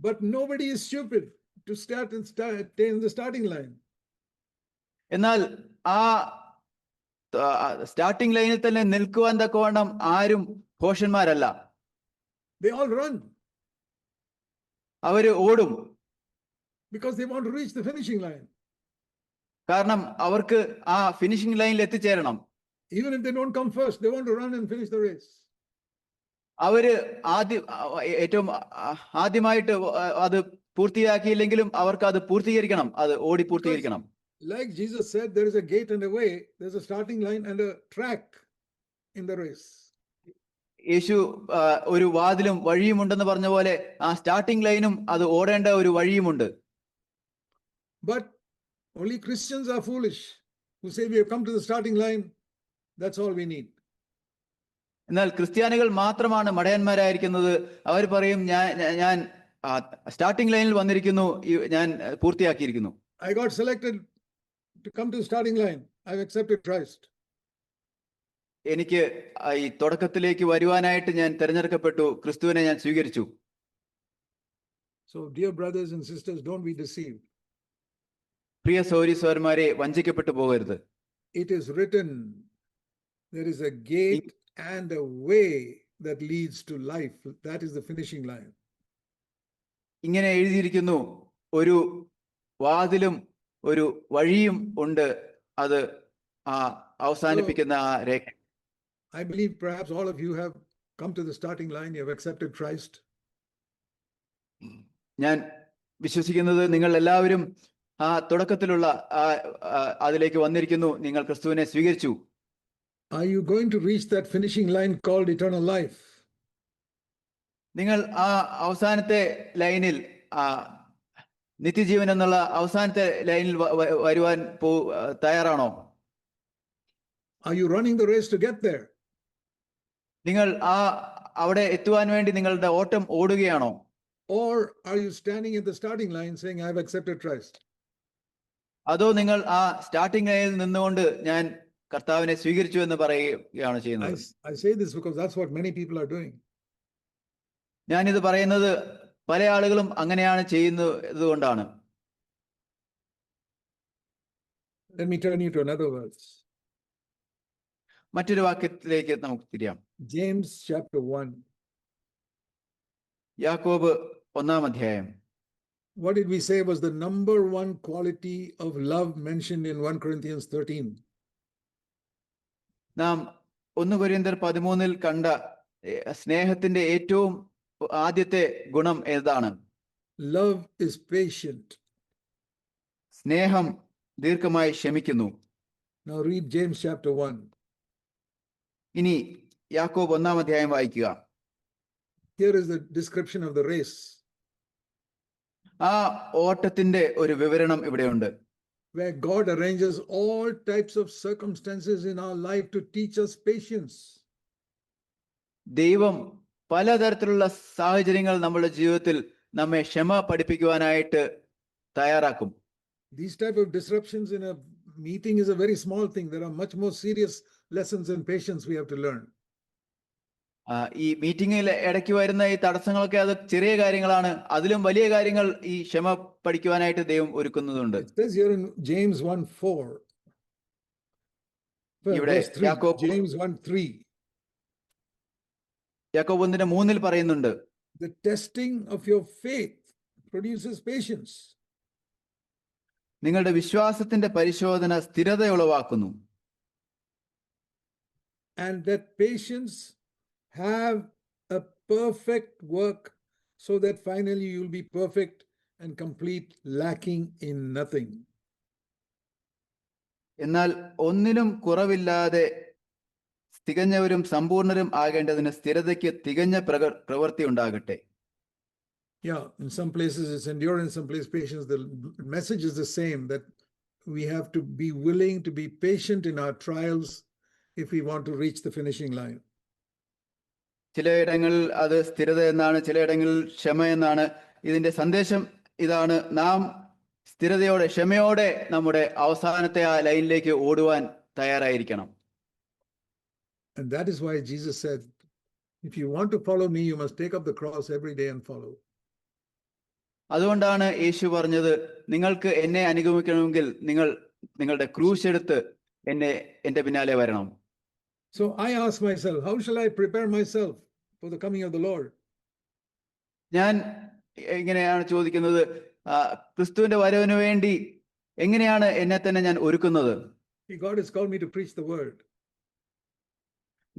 But nobody is stupid to start in the starting line. എന്നാൽ ആ സ്റ്റാർട്ടിംഗ് ലൈനിൽ തന്നെ നിൽക്കുവാൻ തക്കവണ്ണം ആരും ഭോഷന്മാരല്ല. They all run അവര് ഓടും, because they want to reach the finishing line. കാരണം അവർക്ക് ആ ഫിനിഷിംഗ് ലൈനിൽ എത്തിച്ചേരണം. Even if they don't come first, they want to run and finish the race. അവര് ഏറ്റവും ആദ്യമായിട്ട് അത് പൂർത്തിയാക്കിയില്ലെങ്കിലും അവർക്ക് അത് പൂർത്തീകരിക്കണം, അത് ഓടി പൂർത്തീകരിക്കണം. Like Jesus said, there is a gate and a way, there's a starting line and a track in the race. യേശു ഒരു വാതിലും വഴിയും ഉണ്ടെന്ന് പറഞ്ഞ പോലെ ആ സ്റ്റാർട്ടിംഗ് ലൈനും അത് ഓടേണ്ട ഒരു വഴിയുമുണ്ട്. But only Christians are foolish who say we have come to the starting line, that's all we need. എന്നാൽ ക്രിസ്ത്യാനികൾ മാത്രമാണ് മടയന്മാരായിരിക്കുന്നത്. അവർ പറയും ഞാൻ സ്റ്റാർട്ടിംഗ് ലൈനിൽ വന്നിരിക്കുന്നു, ഞാൻ പൂർത്തിയാക്കിയിരിക്കുന്നു. I got selected to come to the starting line. I've accepted Christ. എനിക്ക് ഈ തുടക്കത്തിലേക്ക് വരുവാനായിട്ട് ഞാൻ തിരഞ്ഞെടുക്കപ്പെട്ടു, ക്രിസ്തുവിനെ ഞാൻ സ്വീകരിച്ചു. So dear brothers and sisters, don't be deceived. പ്രിയ സഹോദരീസഹോദരന്മാരെ, വഞ്ചിക്കപ്പെട്ടു പോകരുത്. It is written, there is a gate and a way that leads to life. That is the finishing line. ഇങ്ങനെ എഴുതിയിരിക്കുന്നു, ഒരു വാതിലും ഒരു വഴിയും ഉണ്ട്, അത് അവസാനിപ്പിക്കുന്ന ആ രേഖ. I believe perhaps all of you have come to the starting line, you have accepted Christ. ഞാൻ വിശ്വസിക്കുന്നത് നിങ്ങൾ എല്ലാവരും ആ തുടക്കത്തിലുള്ള അതിലേക്ക് വന്നിരിക്കുന്നു, നിങ്ങൾ ക്രിസ്തുവിനെ സ്വീകരിച്ചു. Are you going to reach that finishing line called eternal life? നിങ്ങൾ ആ അവസാനത്തെ ലൈനിൽ, നിത്യജീവൻ എന്നുള്ള അവസാനത്തെ ലൈനിൽ വരുവാൻ തയ്യാറാണോ? Are you running the race to get there? നിങ്ങൾ അവിടെ എത്തുവാൻ വേണ്ടി നിങ്ങളുടെ ഓട്ടം ഓടുകയാണോ? Or are you standing at the starting line saying I have accepted Christ? അതോ നിങ്ങൾ ആ സ്റ്റാർട്ടിംഗ് ലൈനിൽ നിന്നുകൊണ്ട് ഞാൻ കർത്താവിനെ സ്വീകരിച്ചു എന്ന് പറയുകയാണ് ചെയ്യുന്നത്? I say this because that's what many people are doing. ഞാനിത് പറയുന്നത് പല ആളുകളും അങ്ങനെയാണ് ചെയ്യുന്നത് കൊണ്ടാണ്. Let me turn you to another verse. മറ്റൊരു വാക്യത്തിലേക്ക് നമുക്ക് തിരിയാം. James chapter 1. യാക്കോബ് 1-ാം അധ്യായം. What did we say was the number one quality of love mentioned in 1 Corinthians 13? നാം 1 കൊരിന്ത്യർ 13-ൽ കണ്ട സ്നേഹത്തിന്റെ ഏറ്റവും ആദ്യത്തെ ഗുണം ഏതാണ്? Love is patient. സ്നേഹം ദീർഘമായി ക്ഷമിക്കുന്നു. Now read James chapter 1. ഇനി യാക്കോബ് 1-ാം അധ്യായം വായിക്കുക. Here is the description of the race. ആ ഓട്ടത്തിന്റെ ഒരു വിവരണം ഇവിടെയുണ്ട്. Where God arranges all types of circumstances in our life to teach us patience. ദൈവം പലതരത്തിലുള്ള സാഹചര്യങ്ങൾ നമ്മുടെ ജീവിതത്തിൽ നമ്മെ ക്ഷമ പഠിപ്പിക്കുവാനായിട്ട് തയ്യാറാക്കും. These type of disruptions in a meeting is a very small thing. There are much more serious lessons in patience we have to learn. ഈ മീറ്റിംഗിൽ ഇടയ്ക്ക് വരുന്ന ഈ തടസ്സങ്ങളൊക്കെ അത് ചെറിയ കാര്യങ്ങളാണ്, അതിലും വലിയ കാര്യങ്ങൾ ഈ ക്ഷമ പഠിക്കുവാനായിട്ട് ദൈവം ഒരുക്കുന്നതുണ്ട്. It says here in James 1:4. ഇവിടെ James 1:3. യാക്കോബ് 1:3 പറയുന്നുണ്ട്, The testing of your faith produces patience. നിങ്ങളുടെ വിശ്വാസത്തിന്റെ പരിശോധന സ്ഥിരത ഉളവാക്കുന്നു. And that patience have a perfect work so that finally you'll be perfect and complete, lacking in nothing. എന്നാൽ ഒന്നിലും കുറവില്ലാതെ തികഞ്ഞവരും സമ്പൂർണരും ആകേണ്ടതിന് സ്ഥിരതയ്ക്ക് തികഞ്ഞ പ്രവൃത്തി ഉണ്ടാകട്ടെ. Yeah, in some places it's endurance, some places patience. The message is the same, that we have to be willing to be patient in our trials if we want to reach the finishing line. ചിലയിടങ്ങളിൽ അത് സ്ഥിരത എന്നാണ്, ചിലയിടങ്ങളിൽ ക്ഷമ എന്നാണ്. ഇതിന്റെ സന്ദേശം ഇതാണ്: നാം സ്ഥിരതയോടെ, ക്ഷമയോടെ നമ്മുടെ അവസാനത്തെ ആ ലൈനിലേക്ക് ഓടുവാൻ തയ്യാറായിരിക്കണം. And that is why Jesus said, if you want to follow me, you must take up the cross every day and follow. അതുകൊണ്ടാണ് യേശു പറഞ്ഞത്, നിങ്ങൾക്ക് എന്നെ അനുഗമിക്കണമെങ്കിൽ നിങ്ങൾ നിങ്ങളുടെ ക്രൂശ് എടുത്ത് എന്റെ പിന്നാലെ വരണം. So I ask myself, how shall I prepare myself for the coming of the Lord? ഞാൻ ഇങ്ങനെയാണ് ചോദിക്കുന്നത്, ക്രിസ്തുവിന്റെ വരവിന് വേണ്ടി എങ്ങനെയാണ് എന്നെ തന്നെ ഞാൻ ഒരുക്കുന്നത്? God has called me to preach the word.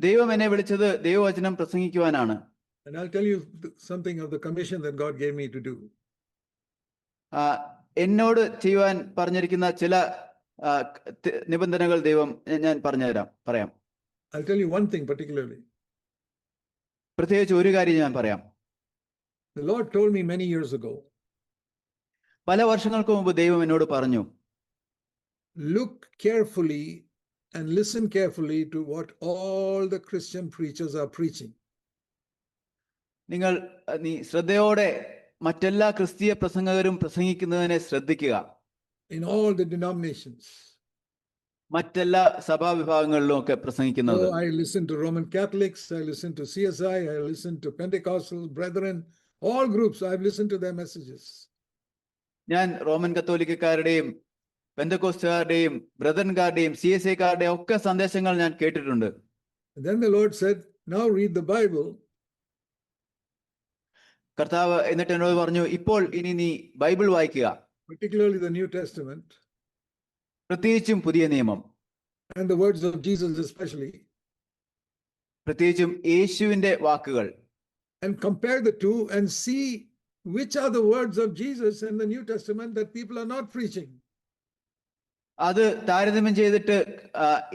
ദൈവം എന്നെ വിളിച്ചത് ദൈവവചനം പ്രസംഗിക്കുവാനാണ്. And I'll tell you something of the commission that God gave me to do. എന്നോട് ചെയ്യുവാൻ പറഞ്ഞിരിക്കുന്ന ചില നിബന്ധനകൾ ദൈവം ഞാൻ പറയാം. I'll tell you one thing particularly. പ്രത്യേകിച്ച് ഒരു കാര്യം ഞാൻ പറയാം. The Lord told me many years ago. പല വർഷങ്ങൾക്ക് മുമ്പ് ദൈവം എന്നോട് പറഞ്ഞു, look carefully and listen carefully to what all the Christian preachers are preaching. നീ ശ്രദ്ധയോടെ മറ്റെല്ലാ ക്രിസ്തീയ പ്രസംഗകരും പ്രസംഗിക്കുന്നതിനെ ശ്രദ്ധിക്കുക. In all the denominations. മറ്റെല്ലാ സഭാവിഭാഗങ്ങളിലും ഒക്കെ പ്രസംഗിക്കുന്നത്. I listen to Roman Catholics, I listen to CSI, I listen to Pentecostal brethren, all groups, I've listened to their messages. ഞാൻ റോമൻ കത്തോലിക്കക്കാരുടെയും പെന്തക്കോസ്തുകാരുടെയും ബ്രദറൻകാരുടെയും CSI-കാരുടെയും ഒക്കെ സന്ദേശങ്ങൾ ഞാൻ കേട്ടിട്ടുണ്ട്. And then the Lord said, now read the Bible. കർത്താവ് എന്നിട്ട് എന്നോട് പറഞ്ഞു, ഇപ്പോൾ ഇനി നീ ബൈബിൾ വായിക്കുക. Particularly the New Testament. പ്രത്യേകിച്ചും പുതിയ നിയമം. And the words of Jesus especially. പ്രത്യേകിച്ചും യേശുവിന്റെ വാക്കുകൾ. And compare the two and see which are the words of Jesus in the New Testament that people are not preaching. അത് താരതമ്യം ചെയ്തിട്ട്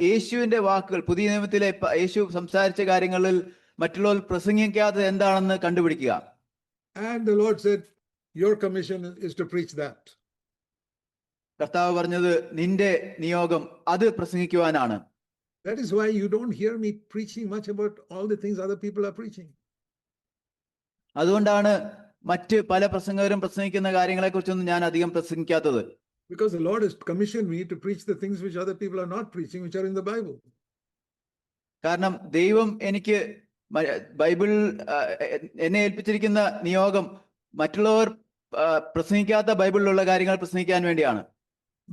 യേശുവിന്റെ വാക്കുകൾ, പുതിയ നിയമത്തിലെ യേശു സംസാരിച്ച കാര്യങ്ങളിൽ മറ്റുള്ളവർ പ്രസംഗിക്കാത്തത് എന്താണെന്ന് കണ്ടുപിടിക്കുക. And the Lord said, your commission is to preach that. കർത്താവ് പറഞ്ഞത്, നിന്റെ നിയോഗം അത് പ്രസംഗിക്കുവാനാണ്. That is why you don't hear me preaching much about all the things other people are preaching. അതുകൊണ്ടാണ് മറ്റ് പല പ്രസംഗകരും പ്രസംഗിക്കുന്ന കാര്യങ്ങളെ കുറിച്ചൊന്നും ഞാൻ അധികം പ്രസംഗിക്കാത്തത്. Because the Lord has commissioned me to preach the things which other people are not preaching, which are in the Bible. കാരണം ദൈവം എനിക്ക് ബൈബിൾ എന്നെ ഏൽപ്പിച്ചിരിക്കുന്ന നിയോഗം മറ്റുള്ളവർ പ്രസംഗിക്കാത്ത ബൈബിളിലുള്ള കാര്യങ്ങൾ പ്രസംഗിക്കാൻ വേണ്ടിയാണ്.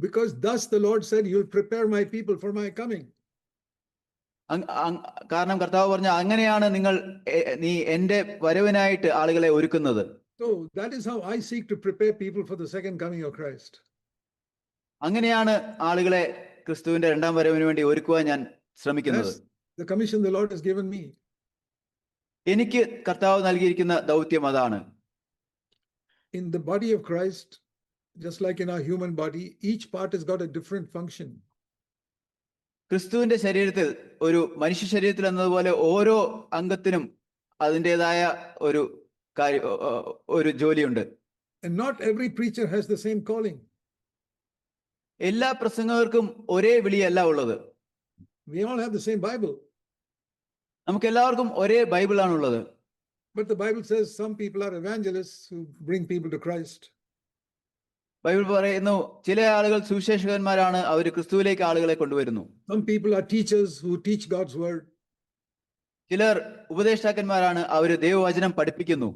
Because thus the Lord said, you'll prepare my people for my coming. കാരണം കർത്താവ് പറഞ്ഞ അങ്ങനെയാണ് നീ എന്റെ വരവിനായിട്ട് ആളുകളെ ഒരുക്കുന്നത്. So that is how I seek to prepare people for the second coming of Christ. അങ്ങനെയാണ് ആളുകളെ ക്രിസ്തുവിന്റെ രണ്ടാം വരവിന് വേണ്ടി ഒരുക്കുവാൻ ഞാൻ ശ്രമിക്കുന്നത്. The commission the Lord has given me. എനിക്ക് കർത്താവ് നൽകിയിരിക്കുന്ന ദൗത്യം അതാണ്. In the body of Christ, just like in our human body, each part has got a different function. ക്രിസ്തുവിന്റെ ശരീരത്തിൽ, ഒരു മനുഷ്യ ശരീരത്തിൽ എന്നതുപോലെ ഓരോ അംഗത്തിനും അതിൻ്റെതായ ഒരു ജോലിയുണ്ട്. And not every preacher has the same calling. എല്ലാ പ്രസംഗകർക്കും ഒരേ വിളിയല്ല ഉള്ളത്. We all have the same Bible. നമുക്ക് എല്ലാവർക്കും ഒരേ ബൈബിളാണുള്ളത്. But the Bible says some people are evangelists who bring people to Christ. Bible പറയുന്നു, ചില ആളുകൾ സുവിശേഷകന്മാരാണ്, അവർ ക്രിസ്തുവിലേക്ക് ആളുകളെ കൊണ്ടുവരുന്നു. Some people are teachers who teach God's word. ചിലർ ഉപദേഷ്ടാക്കന്മാരാണ്, അവർ ദൈവവചനം പഠിപ്പിക്കുന്നു.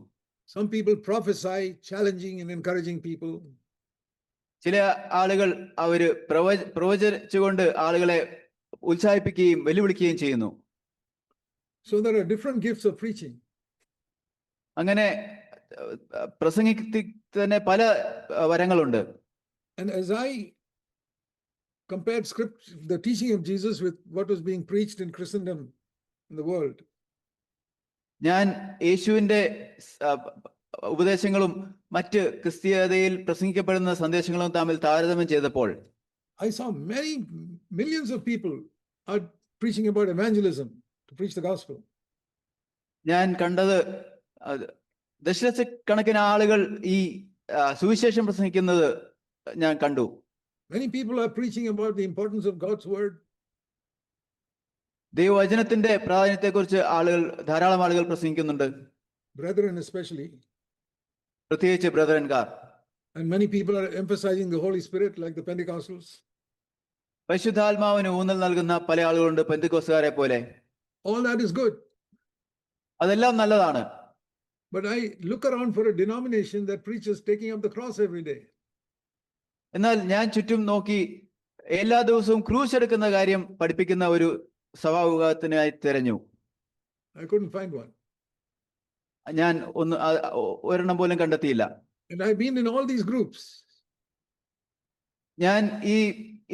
Some people prophesy, challenging and encouraging people. ചില ആളുകൾ അവര് പ്രവചിച്ചുകൊണ്ട് ആളുകളെ ഉത്സാഹിപ്പിക്കുകയും വെല്ലുവിളിക്കുകയും ചെയ്യുന്നു. So there are different gifts of preaching. അങ്ങനെ പ്രസംഗത്തിൽ തന്നെ പല വരങ്ങളുണ്ട്. And as I compared the teaching of Jesus with what was being preached in Christendom in the world, ഞാൻ യേശുവിന്റെ ഉപദേശങ്ങളും മറ്റ് ക്രിസ്തീയതയിൽ പ്രസംഗിക്കപ്പെടുന്ന സന്ദേശങ്ങളും തമ്മിൽ താരതമ്യം ചെയ്തപ്പോൾ I saw millions of people are preaching about evangelism, to preach the gospel. ഞാൻ കണ്ടത് ദശലക്ഷക്കണക്കിന് ആളുകൾ ഈ സുവിശേഷം പ്രസംഗിക്കുന്നത് ഞാൻ കണ്ടു. Many people are preaching about the importance of God's word. ദൈവവചനത്തിന്റെ പ്രാധാന്യത്തെക്കുറിച്ച് ധാരാളം ആളുകൾ പ്രസംഗിക്കുന്നുണ്ട്, brethren especially. പ്രത്യേകിച്ച് ബ്രദറൻകാർ. And many people are emphasizing the Holy Spirit, like the Pentecostals. പരിശുദ്ധാത്മാവിന് ഊന്നൽ നൽകുന്ന പല ആളുകളുണ്ട്, പെന്തക്കോസ്തുകാരെ പോലെ. All that is good. അതെല്ലാം നല്ലതാണ്. But I look around for a denomination that preaches taking up the cross every day. എന്നാൽ ഞാൻ ചുറ്റും നോക്കി എല്ലാ ദിവസവും ക്രൂശ് എടുക്കുന്ന കാര്യം പഠിപ്പിക്കുന്ന ഒരു സഭാവിഭാഗത്തിനായി തിരഞ്ഞു. I couldn't find one. ഞാൻ ഒരെണ്ണം പോലും കണ്ടെത്തിയില്ല. And I've been in all these groups. ഞാൻ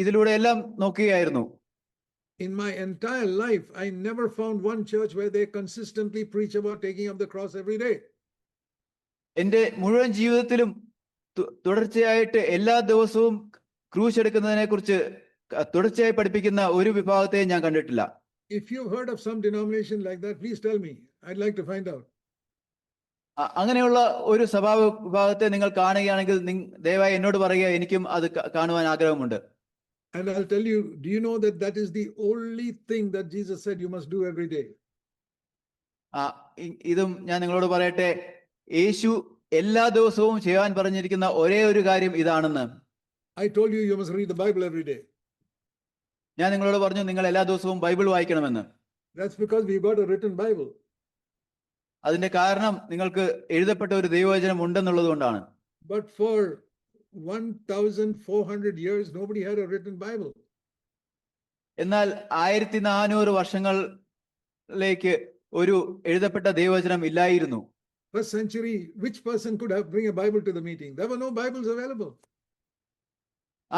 ഇതിലൂടെ എല്ലാം നോക്കുകയായിരുന്നു. In my entire life, I never found one church where they consistently preach about taking up the cross every day. എന്റെ മുഴുവൻ ജീവിതത്തിലും തുടർച്ചയായിട്ട് എല്ലാ ദിവസവും ക്രൂശ് എടുക്കുന്നതിനെ കുറിച്ച് തുടർച്ചയായി പഠിപ്പിക്കുന്ന ഒരു വിഭാഗത്തെ ഞാൻ കണ്ടിട്ടില്ല. If you've heard of some denomination like that, please tell me. I'd like to find out. അങ്ങനെയുള്ള ഒരു സഭാ വിഭാഗത്തെ നിങ്ങൾ കാണുകയാണെങ്കിൽ ദയവായി എന്നോട് പറയുക, എനിക്കും അത് കാണുവാൻ ആഗ്രഹമുണ്ട്. And I'll tell you, do you know that that is the only thing that Jesus said you must do every day? ഇതും ഞാൻ നിങ്ങളോട് പറയട്ടെ, യേശു എല്ലാ ദിവസവും ചെയ്യാൻ പറഞ്ഞിരിക്കുന്ന ഒരേ ഒരു കാര്യം ഇതാണെന്ന്. I told you, you must read the Bible every day. ഞാൻ നിങ്ങളോട് പറഞ്ഞു, നിങ്ങൾ എല്ലാ ദിവസവും ബൈബിൾ വായിക്കണമെന്ന്. That's because we've got a written Bible. അതിന്റെ കാരണം നിങ്ങൾക്ക് എഴുതപ്പെട്ട ഒരു ദൈവവചനം ഉണ്ടെന്നുള്ളത് കൊണ്ടാണ്. But for 1400 years, nobody had a written Bible. എന്നാൽ 1400 വർഷങ്ങളിലേക്ക് ഒരു എഴുതപ്പെട്ട ദൈവവചനം ഇല്ലായിരുന്നു. First century, which person could bring a Bible to the meeting? There were no Bibles available.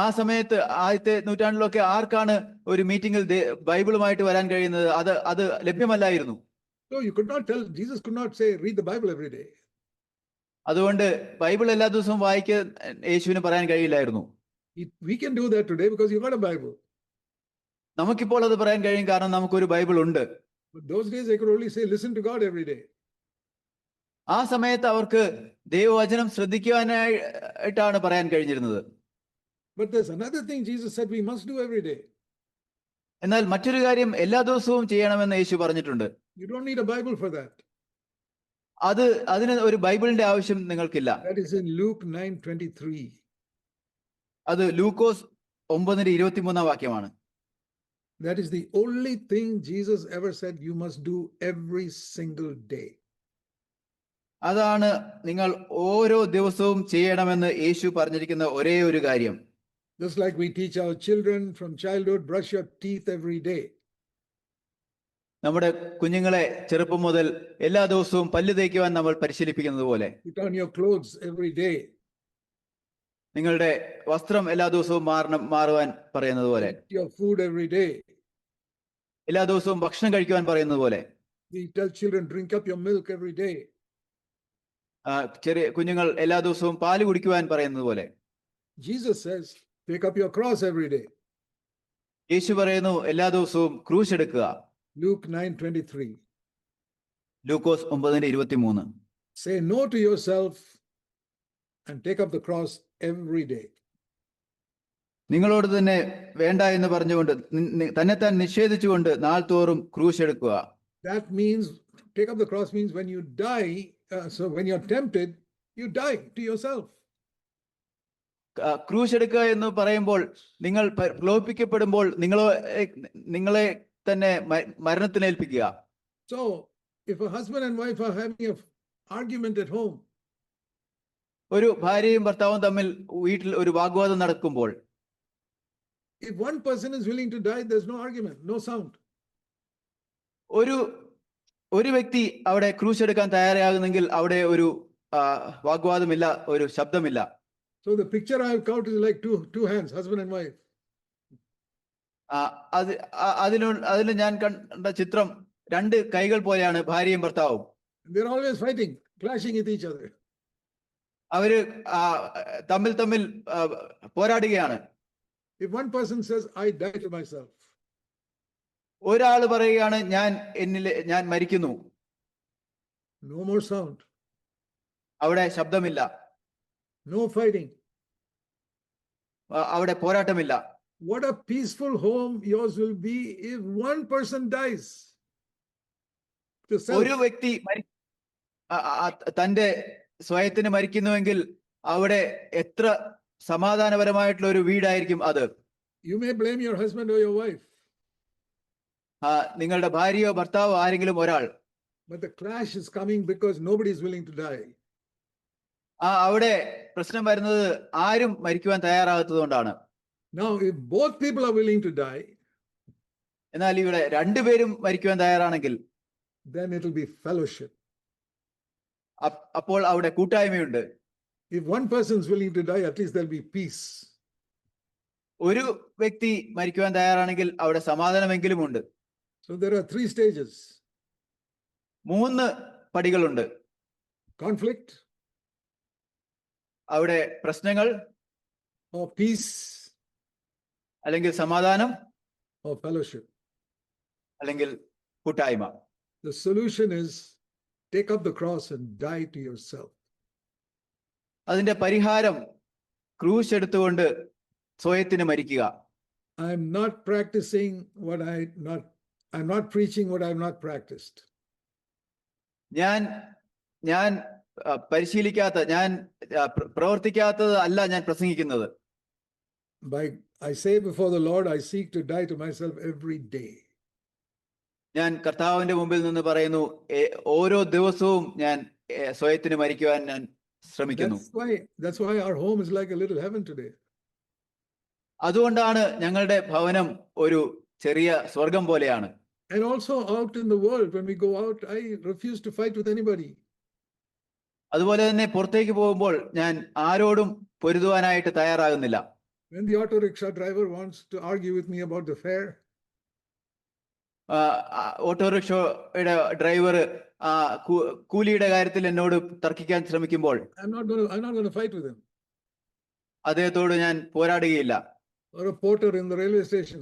ആ സമയത്ത് ആദ്യത്തെ നൂറ്റാണ്ടിലൊക്കെ ആർക്കാണ് ഒരു മീറ്റിംഗിൽ ബൈബിളുമായിട്ട് വരാൻ കഴിയുന്നത്? അത് ലഭ്യമല്ലായിരുന്നു. So you could not tell, Jesus could not say, read the Bible every day. അതുകൊണ്ട് ബൈബിൾ എല്ലാ ദിവസവും വായിക്കാൻ യേശുവിന് പറയാൻ കഴിയില്ലായിരുന്നു. We can do that today because you got a Bible. നമുക്കിപ്പോൾ അത് പറയാൻ കഴിയും, കാരണം നമുക്കൊരു ബൈബിൾ ഉണ്ട്. But those days they could only say, listen to God every day. ആ സമയത്ത് അവർക്ക് ദൈവവചനം ശ്രദ്ധിക്കുവാനായിട്ടാണ് പറയാൻ കഴിഞ്ഞിരുന്നത്. But there's another thing Jesus said we must do every day. എന്നാൽ മറ്റൊരു കാര്യം എല്ലാ ദിവസവും ചെയ്യണമെന്ന് യേശു പറഞ്ഞിട്ടുണ്ട്. You don't need a Bible for that. അതിന് ഒരു ബൈബിളിന്റെ ആവശ്യം നിങ്ങൾക്കില്ല. That is in Luke 9:23. അത് ലൂക്കോസ് 9:23 വാക്യമാണ്. That is the only thing Jesus ever said you must do every single day. അതാണ് നിങ്ങൾ ഓരോ ദിവസവും ചെയ്യണമെന്ന് യേശു പറഞ്ഞിരിക്കുന്ന ഒരേ ഒരു കാര്യം. Just like we teach our children from childhood, brush your teeth every day. നമ്മുടെ കുഞ്ഞുങ്ങളെ ചെറുപ്പം മുതൽ എല്ലാ ദിവസവും പല്ല് തേക്കുവാൻ നമ്മൾ പരിശീലിപ്പിക്കുന്നത് പോലെ, Put on your clothes every day. നിങ്ങളുടെ വസ്ത്രം എല്ലാ ദിവസവും മാറുവാൻ പറയുന്നത് പോലെ, Eat your food every day. എല്ലാ ദിവസവും ഭക്ഷണം കഴിക്കുവാൻ പറയുന്നത് പോലെ, We tell children, drink up your milk every day. ചെറിയ കുഞ്ഞുങ്ങൾ എല്ലാ ദിവസവും പാല് കുടിക്കുവാൻ പറയുന്നത് പോലെ, Jesus says, pick up your cross every day. യേശു പറയുന്നു എല്ലാ ദിവസവും ക്രൂശ് എടുക്കുക. Luke 9:23. Lukose 9:23. Say no to yourself and take up the cross every day. നിങ്ങളോട് തന്നെ വേണ്ട എന്ന് പറഞ്ഞുകൊണ്ട് തന്നെത്താൻ നിഷേധിച്ചുകൊണ്ട് നാൾതോറും ക്രൂശ് എടുക്കുക. That means, take up the cross means when you die, so when you're tempted, you die to yourself. ക്രൂശ് എടുക്കുക എന്ന് പറയുമ്പോൾ നിങ്ങൾ പ്രലോഭിപ്പിക്കപ്പെടുമ്പോൾ നിങ്ങളെ തന്നെ മരണത്തിന് ഏൽപ്പിക്കുക. So if a husband and wife are having an argument at home, ഒരു ഭാര്യയും ഭർത്താവും തമ്മിൽ വീട്ടിൽ ഒരു വാഗ്വാദം നടക്കുമ്പോൾ, if one person is willing to die, there's no argument, no sound. ഒരു വ്യക്തി അവിടെ ക്രൂശ് എടുക്കാൻ തയ്യാറാകുന്നെങ്കിൽ അവിടെ ഒരു വാഗ്വാദമില്ല, ഒരു ശബ്ദമില്ല. So the picture I have cut is like two hands, husband and wife. അതിൽ ഞാൻ കണ്ട ചിത്രം രണ്ട് കൈകൾ പോലെയാണ് ഭാര്യയും ഭർത്താവും. They're always fighting, clashing with each other. അവര് തമ്മിൽ പോരാടുകയാണ്. If one person says, I die to myself, ഒരാൾ പറയുകയാണ് ഞാൻ മരിക്കുന്നു, no more sound, അവിടെ ശബ്ദമില്ല, no fighting. അവിടെ പോരാട്ടമില്ല. What a peaceful home yours will be if one person dies. To self. ഒരു വ്യക്തി തന്റെ സ്വയത്തിന് മരിക്കുന്നുവെങ്കിൽ അവിടെ എത്ര സമാധാനപരമായിട്ടുള്ള ഒരു വീടായിരിക്കും അത്. You may blame your husband or your wife. നിങ്ങളുടെ ഭാര്യയോ ഭർത്താവോ ആരെങ്കിലും ഒരാൾ. But the clash is coming because nobody is willing to die. അവിടെ പ്രശ്നം വരുന്നത് ആരും മരിക്കുവാൻ തയ്യാറാകാത്തത് കൊണ്ടാണ്. Now, if both people are willing to die, എന്നാൽ ഇവിടെ രണ്ടുപേരും മരിക്കുവാൻ തയ്യാറാണെങ്കിൽ then it will be fellowship. അപ്പോൾ അവിടെ കൂട്ടായ്മയുണ്ട്. If one person is willing to die, at least there'll be peace. ഒരു വ്യക്തി മരിക്കുവാൻ തയ്യാറാണെങ്കിൽ അവിടെ സമാധാനമെങ്കിലും ഉണ്ട്. So there are 3 stages. 3 പടികളുണ്ട്. Conflict, അവിടെ പ്രശ്നങ്ങൾ, or peace, അല്ലെങ്കിൽ സമാധാനം, or fellowship. അല്ലെങ്കിൽ കൂട്ടായ്മ. The solution is take up the cross and die to yourself. അതിന്റെ പരിഹാരം ക്രൂശ് എടുത്തുകൊണ്ട് സ്വയത്തിന് മരിക്കുക. I'm not practicing what I'm not preaching what I've not practiced. ഞാൻ പരിശീലിക്കാത്ത, ഞാൻ പ്രവർത്തിക്കാത്തത് അല്ല ഞാൻ പ്രസംഗിക്കുന്നത്. I say before the Lord, I seek to die to myself every day. ഞാൻ കർത്താവിന്റെ മുമ്പിൽ നിന്ന് പറയുന്നു, ഓരോ ദിവസവും ഞാൻ സ്വയത്തിന് മരിക്കുവാൻ ഞാൻ ശ്രമിക്കുന്നു. That's why our home is like a little heaven today. അതുകൊണ്ടാണ് ഞങ്ങളുടെ ഭവനം ഒരു ചെറിയ സ്വർഗം പോലെയാണ്. And also out in the world, when we go out, I refuse to fight with anybody. അതുപോലെ തന്നെ പുറത്തേക്ക് പോകുമ്പോൾ ഞാൻ ആരോടും പൊരുതുവാനായിട്ട് തയ്യാറാകുന്നില്ല. When the auto rickshaw driver wants to argue with me about the fare, ഓട്ടോറിക്ഷയുടെ ഡ്രൈവർ കൂലിയുടെ കാര്യത്തിൽ എന്നോട് തർക്കിക്കാൻ ശ്രമിക്കുമ്പോൾ I'm not going to fight with him. അദ്ദേഹത്തോട് ഞാൻ പോരാടുകയില്ല. Or a porter in the railway station,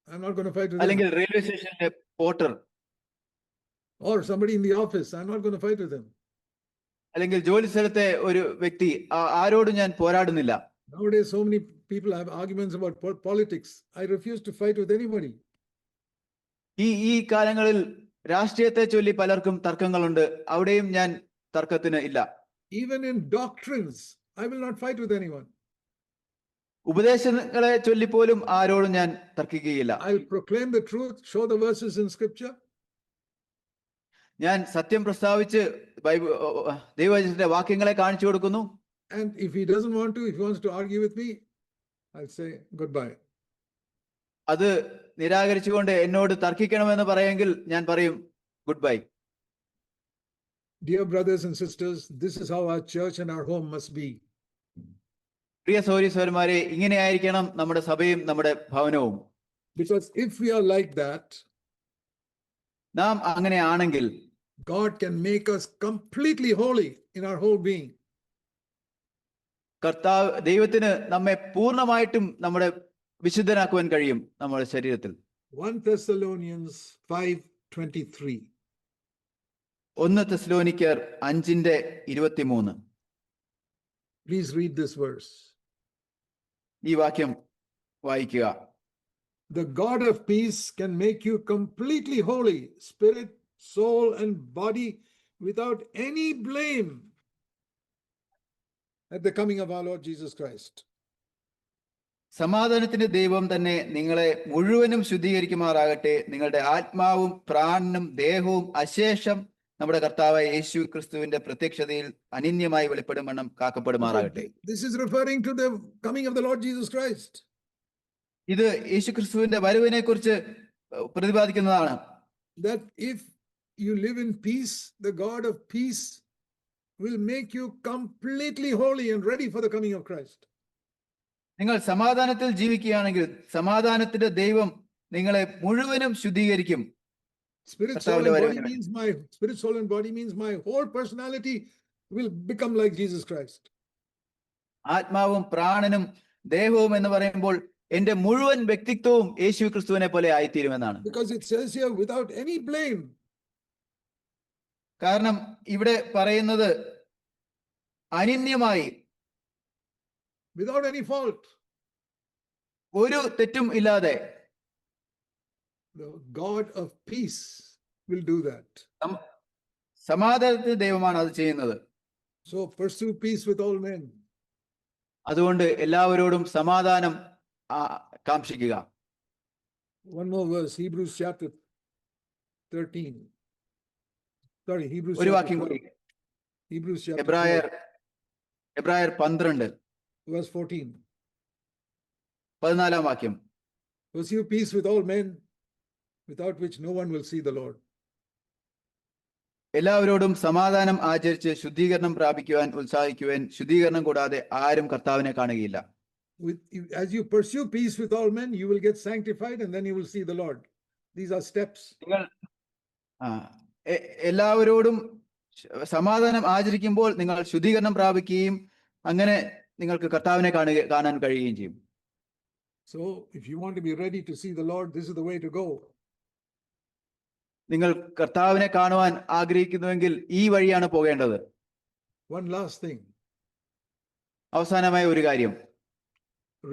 I'm not going to fight with him. അല്ലെങ്കിൽ റെയിൽവേ സ്റ്റേഷനിലെ Porter, or somebody in the office, I'm not going to fight with him. അല്ലെങ്കിൽ ജോലി സ്ഥലത്തെ ഒരു വ്യക്തി, ആരോടും ഞാൻ പോരാടുന്നില്ല. Nowadays so many people have arguments about politics. I refuse to fight with anybody. ഈ കാലങ്ങളിൽ രാഷ്ട്രീയത്തെ ചൊല്ലി പലർക്കും തർക്കങ്ങളുണ്ട്. അവിടെയും ഞാൻ തർക്കത്തിന് ഇല്ല. Even in doctrines, I will not fight with anyone. ഉപദേശങ്ങളെ ചൊല്ലിപ്പോലും ആരോടും ഞാൻ തർക്കിക്കുകയില്ല. I'll proclaim the truth, show the verses in scripture. ഞാൻ സത്യം പ്രസ്താവിച്ച് ദൈവവചനത്തിന്റെ വാക്യങ്ങളെ കാണിച്ചു കൊടുക്കുന്നു. And if he doesn't want to, if he wants to argue with me, I'll say goodbye. അത് നിരാകരിച്ചുകൊണ്ട് എന്നോട് തർക്കിക്കണമെന്ന് പറയുമെങ്കിൽ ഞാൻ പറയും good bye. Dear brothers and sisters, this is how our church and our home must be. പ്രിയ സഹോദരീസഹോദരന്മാരെ, ഇങ്ങനെയായിരിക്കണം നമ്മുടെ സഭയും നമ്മുടെ ഭവനവും. Because if we are like that, നാം അങ്ങനെയാണെങ്കിൽ God can make us completely holy in our whole being. ദൈവത്തിന് നമ്മെ പൂർണ്ണമായിട്ടും നമ്മുടെ വിശുദ്ധനാക്കുവാൻ കഴിയും നമ്മുടെ ശരീരത്തിൽ. 1 Thessalonians 5:23. 1 തെസ്സലോനിക്കർ 5:23. Please read this verse. ഈ വാക്യം വായിക്കുക. The God of peace can make you completely holy, spirit, soul, and body, without any blame at the coming of our Lord Jesus Christ. സമാധാനത്തിന്റെ ദൈവം തന്നെ നിങ്ങളെ മുഴുവനും ശുദ്ധീകരിക്കുമാറാകട്ടെ. നിങ്ങളുടെ ആത്മാവും പ്രാണനും ദേഹവും അശേഷം നമ്മുടെ കർത്താവായ യേശു ക്രിസ്തുവിന്റെ പ്രത്യക്ഷതയിൽ അനിന്യമായി വെളിപ്പെടും വണ്ണം കാക്കപ്പെടുമാറാകട്ടെ. This is referring to the coming of the Lord Jesus Christ. ഇത് യേശു ക്രിസ്തുവിന്റെ വരവിനെ കുറിച്ച് പ്രതിപാദിക്കുന്നതാണ്. That if you live in peace, the God of peace will make you completely holy and ready for the coming of Christ. നിങ്ങൾ സമാധാനത്തിൽ ജീവിക്കുകയാണെങ്കിൽ സമാധാനത്തിന്റെ ദൈവം നിങ്ങളെ മുഴുവനും ശുദ്ധീകരിക്കും. Spirit, soul, and body means my whole personality will become like Jesus Christ. ആത്മാവും പ്രാണനും ദേഹവും എന്ന് പറയുമ്പോൾ എന്റെ മുഴുവൻ വ്യക്തിത്വവും യേശു ക്രിസ്തുവിനെ പോലെ ആയിത്തീരുമെന്നാണ്. Because it says here without any blame. കാരണം ഇവിടെ പറയുന്നത് അനിന്യമായി, without any fault. ഒരു തെറ്റും ഇല്ലാതെ The God of peace will do that. സമാധാനത്തിന്റെ ദൈവമാണ് അത് ചെയ്യുന്നത്. So pursue peace with all men. അതുകൊണ്ട് എല്ലാവരോടും സമാധാനം കാംക്ഷിക്കുക. One more verse, Hebrews chapter 13. Sorry, Hebrews ഒരു chapter വാക്യം 12. കൂടി. Hebrews chapter എബ്രായർ 12 verse 14. 14 വാക്യം. Pursue peace with all men, without which no one will see the Lord. എല്ലാവരോടും സമാധാനം ആചരിച്ച് ശുദ്ധീകരണം പ്രാപിക്കുവാൻ ഉത്സാഹിക്കുവാൻ. ശുദ്ധീകരണം കൂടാതെ ആരും കർത്താവിനെ കാണുകയില്ല. As you pursue peace with all men, you will get sanctified and then you will see the Lord. These are steps. നിങ്ങൾ എല്ലാവരോടും സമാധാനം ആചരിക്കുമ്പോൾ നിങ്ങൾ ശുദ്ധീകരണം പ്രാപിക്കുകയും അങ്ങനെ നിങ്ങൾക്ക് കർത്താവിനെ കാണാൻ കഴിയുകയും ചെയ്യും. So if you want to be ready to see the Lord, this is the way to go. നിങ്ങൾ കർത്താവിനെ കാണുവാൻ ആഗ്രഹിക്കുന്നുവെങ്കിൽ ഈ വഴിയാണ് പോകേണ്ടത്. One last thing. അവസാനമായ ഒരു കാര്യം.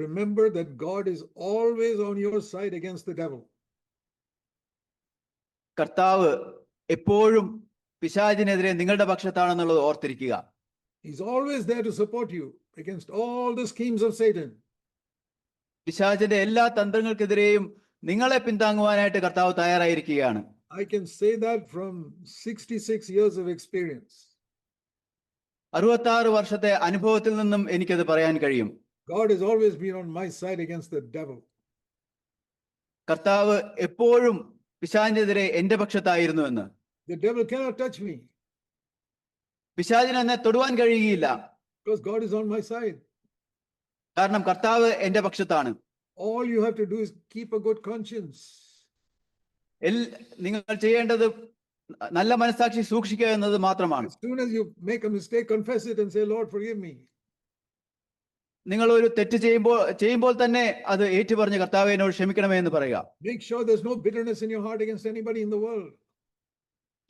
Remember that God is always on your side against the devil. കർത്താവ് എപ്പോഴും പിശാചിനെതിരെ നിങ്ങളുടെ പക്ഷത്താണെന്നുള്ളത് ഓർത്തിരിക്കുക. He's always there to support you against all the schemes of Satan. പിശാചിന്റെ എല്ലാ തന്ത്രങ്ങൾക്കെതിരെയും നിങ്ങളെ പിന്താങ്ങുവാനായിട്ട് കർത്താവ് തയ്യാറായിരിക്കുകയാണ്. I can say that from 66 years of experience. 66 വർഷത്തെ അനുഭവത്തിൽ നിന്നും എനിക്കത് പറയാൻ കഴിയും. God has always been on my side against the devil. കർത്താവ് എപ്പോഴും പിശാചിനെതിരെ എന്റെ പക്ഷത്തായിരുന്നു എന്ന്. The devil cannot touch me. പിശാചിന് എന്നെ തൊടുവാൻ കഴിയുകയില്ല. Because God is on my side. കാരണം കർത്താവ് എന്റെ പക്ഷത്താണ്. All you have to do is keep a good conscience. നിങ്ങൾ ചെയ്യേണ്ടത് നല്ല മനസ്സാക്ഷി സൂക്ഷിക്കുക എന്നത് മാത്രമാണ്. As soon as you make a mistake, confess it and say, Lord, forgive me. നിങ്ങൾ ഒരു തെറ്റ് ചെയ്യുമ്പോൾ തന്നെ അത് ഏറ്റുപറഞ്ഞ് കർത്താവേ എന്നോട് ക്ഷമിക്കണമേ എന്ന് പറയുക. Make sure there's no bitterness in your heart against anybody in the world.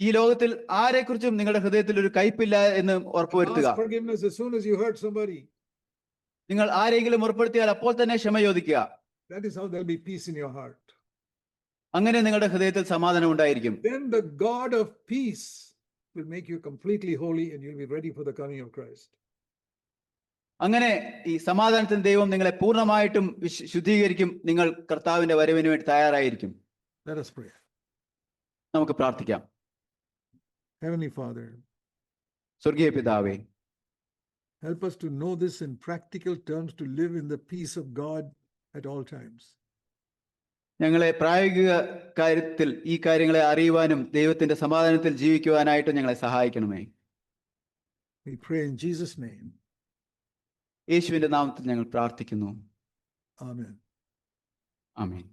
ഈ ലോകത്തിൽ ആരെക്കുറിച്ചും നിങ്ങളുടെ ഹൃദയത്തിൽ ഒരു കയ്പില്ല എന്ന് ഉറപ്പുവരുത്തുക. Ask forgiveness as soon as you hurt somebody. നിങ്ങൾ ആരെങ്കിലും ഉറപ്പെടുത്തിയാൽ അപ്പോൾ തന്നെ ക്ഷമ ചോദിക്കുക. That is how there'll be peace in your heart. അങ്ങനെ നിങ്ങളുടെ ഹൃദയത്തിൽ സമാധാനം ഉണ്ടായിരിക്കും. Then the God of peace will make you completely holy and you'll be ready for the coming of Christ. അങ്ങനെ ഈ സമാധാനത്തിന് ദൈവം നിങ്ങളെ പൂർണ്ണമായിട്ടും ശുദ്ധീകരിക്കും. നിങ്ങൾ കർത്താവിന്റെ വരവിന് വേണ്ടി തയ്യാറായിരിക്കും. Let us pray. നമുക്ക് പ്രാർത്ഥിക്കാം. Heavenly Father, സ്വർഗീയ പിതാവേ, help us to know this in practical terms, to live in the peace of God at all times. ഞങ്ങളെ പ്രായോഗിക കാര്യത്തിൽ ഈ കാര്യങ്ങളെ അറിയുവാനും ദൈവത്തിന്റെ സമാധാനത്തിൽ ജീവിക്കുവാനായിട്ട് ഞങ്ങളെ സഹായിക്കണമേ. We pray in Jesus' name. യേശുവിന്റെ നാമത്തിൽ ഞങ്ങൾ പ്രാർത്ഥിക്കുന്നു. Amen. ആമേൻ.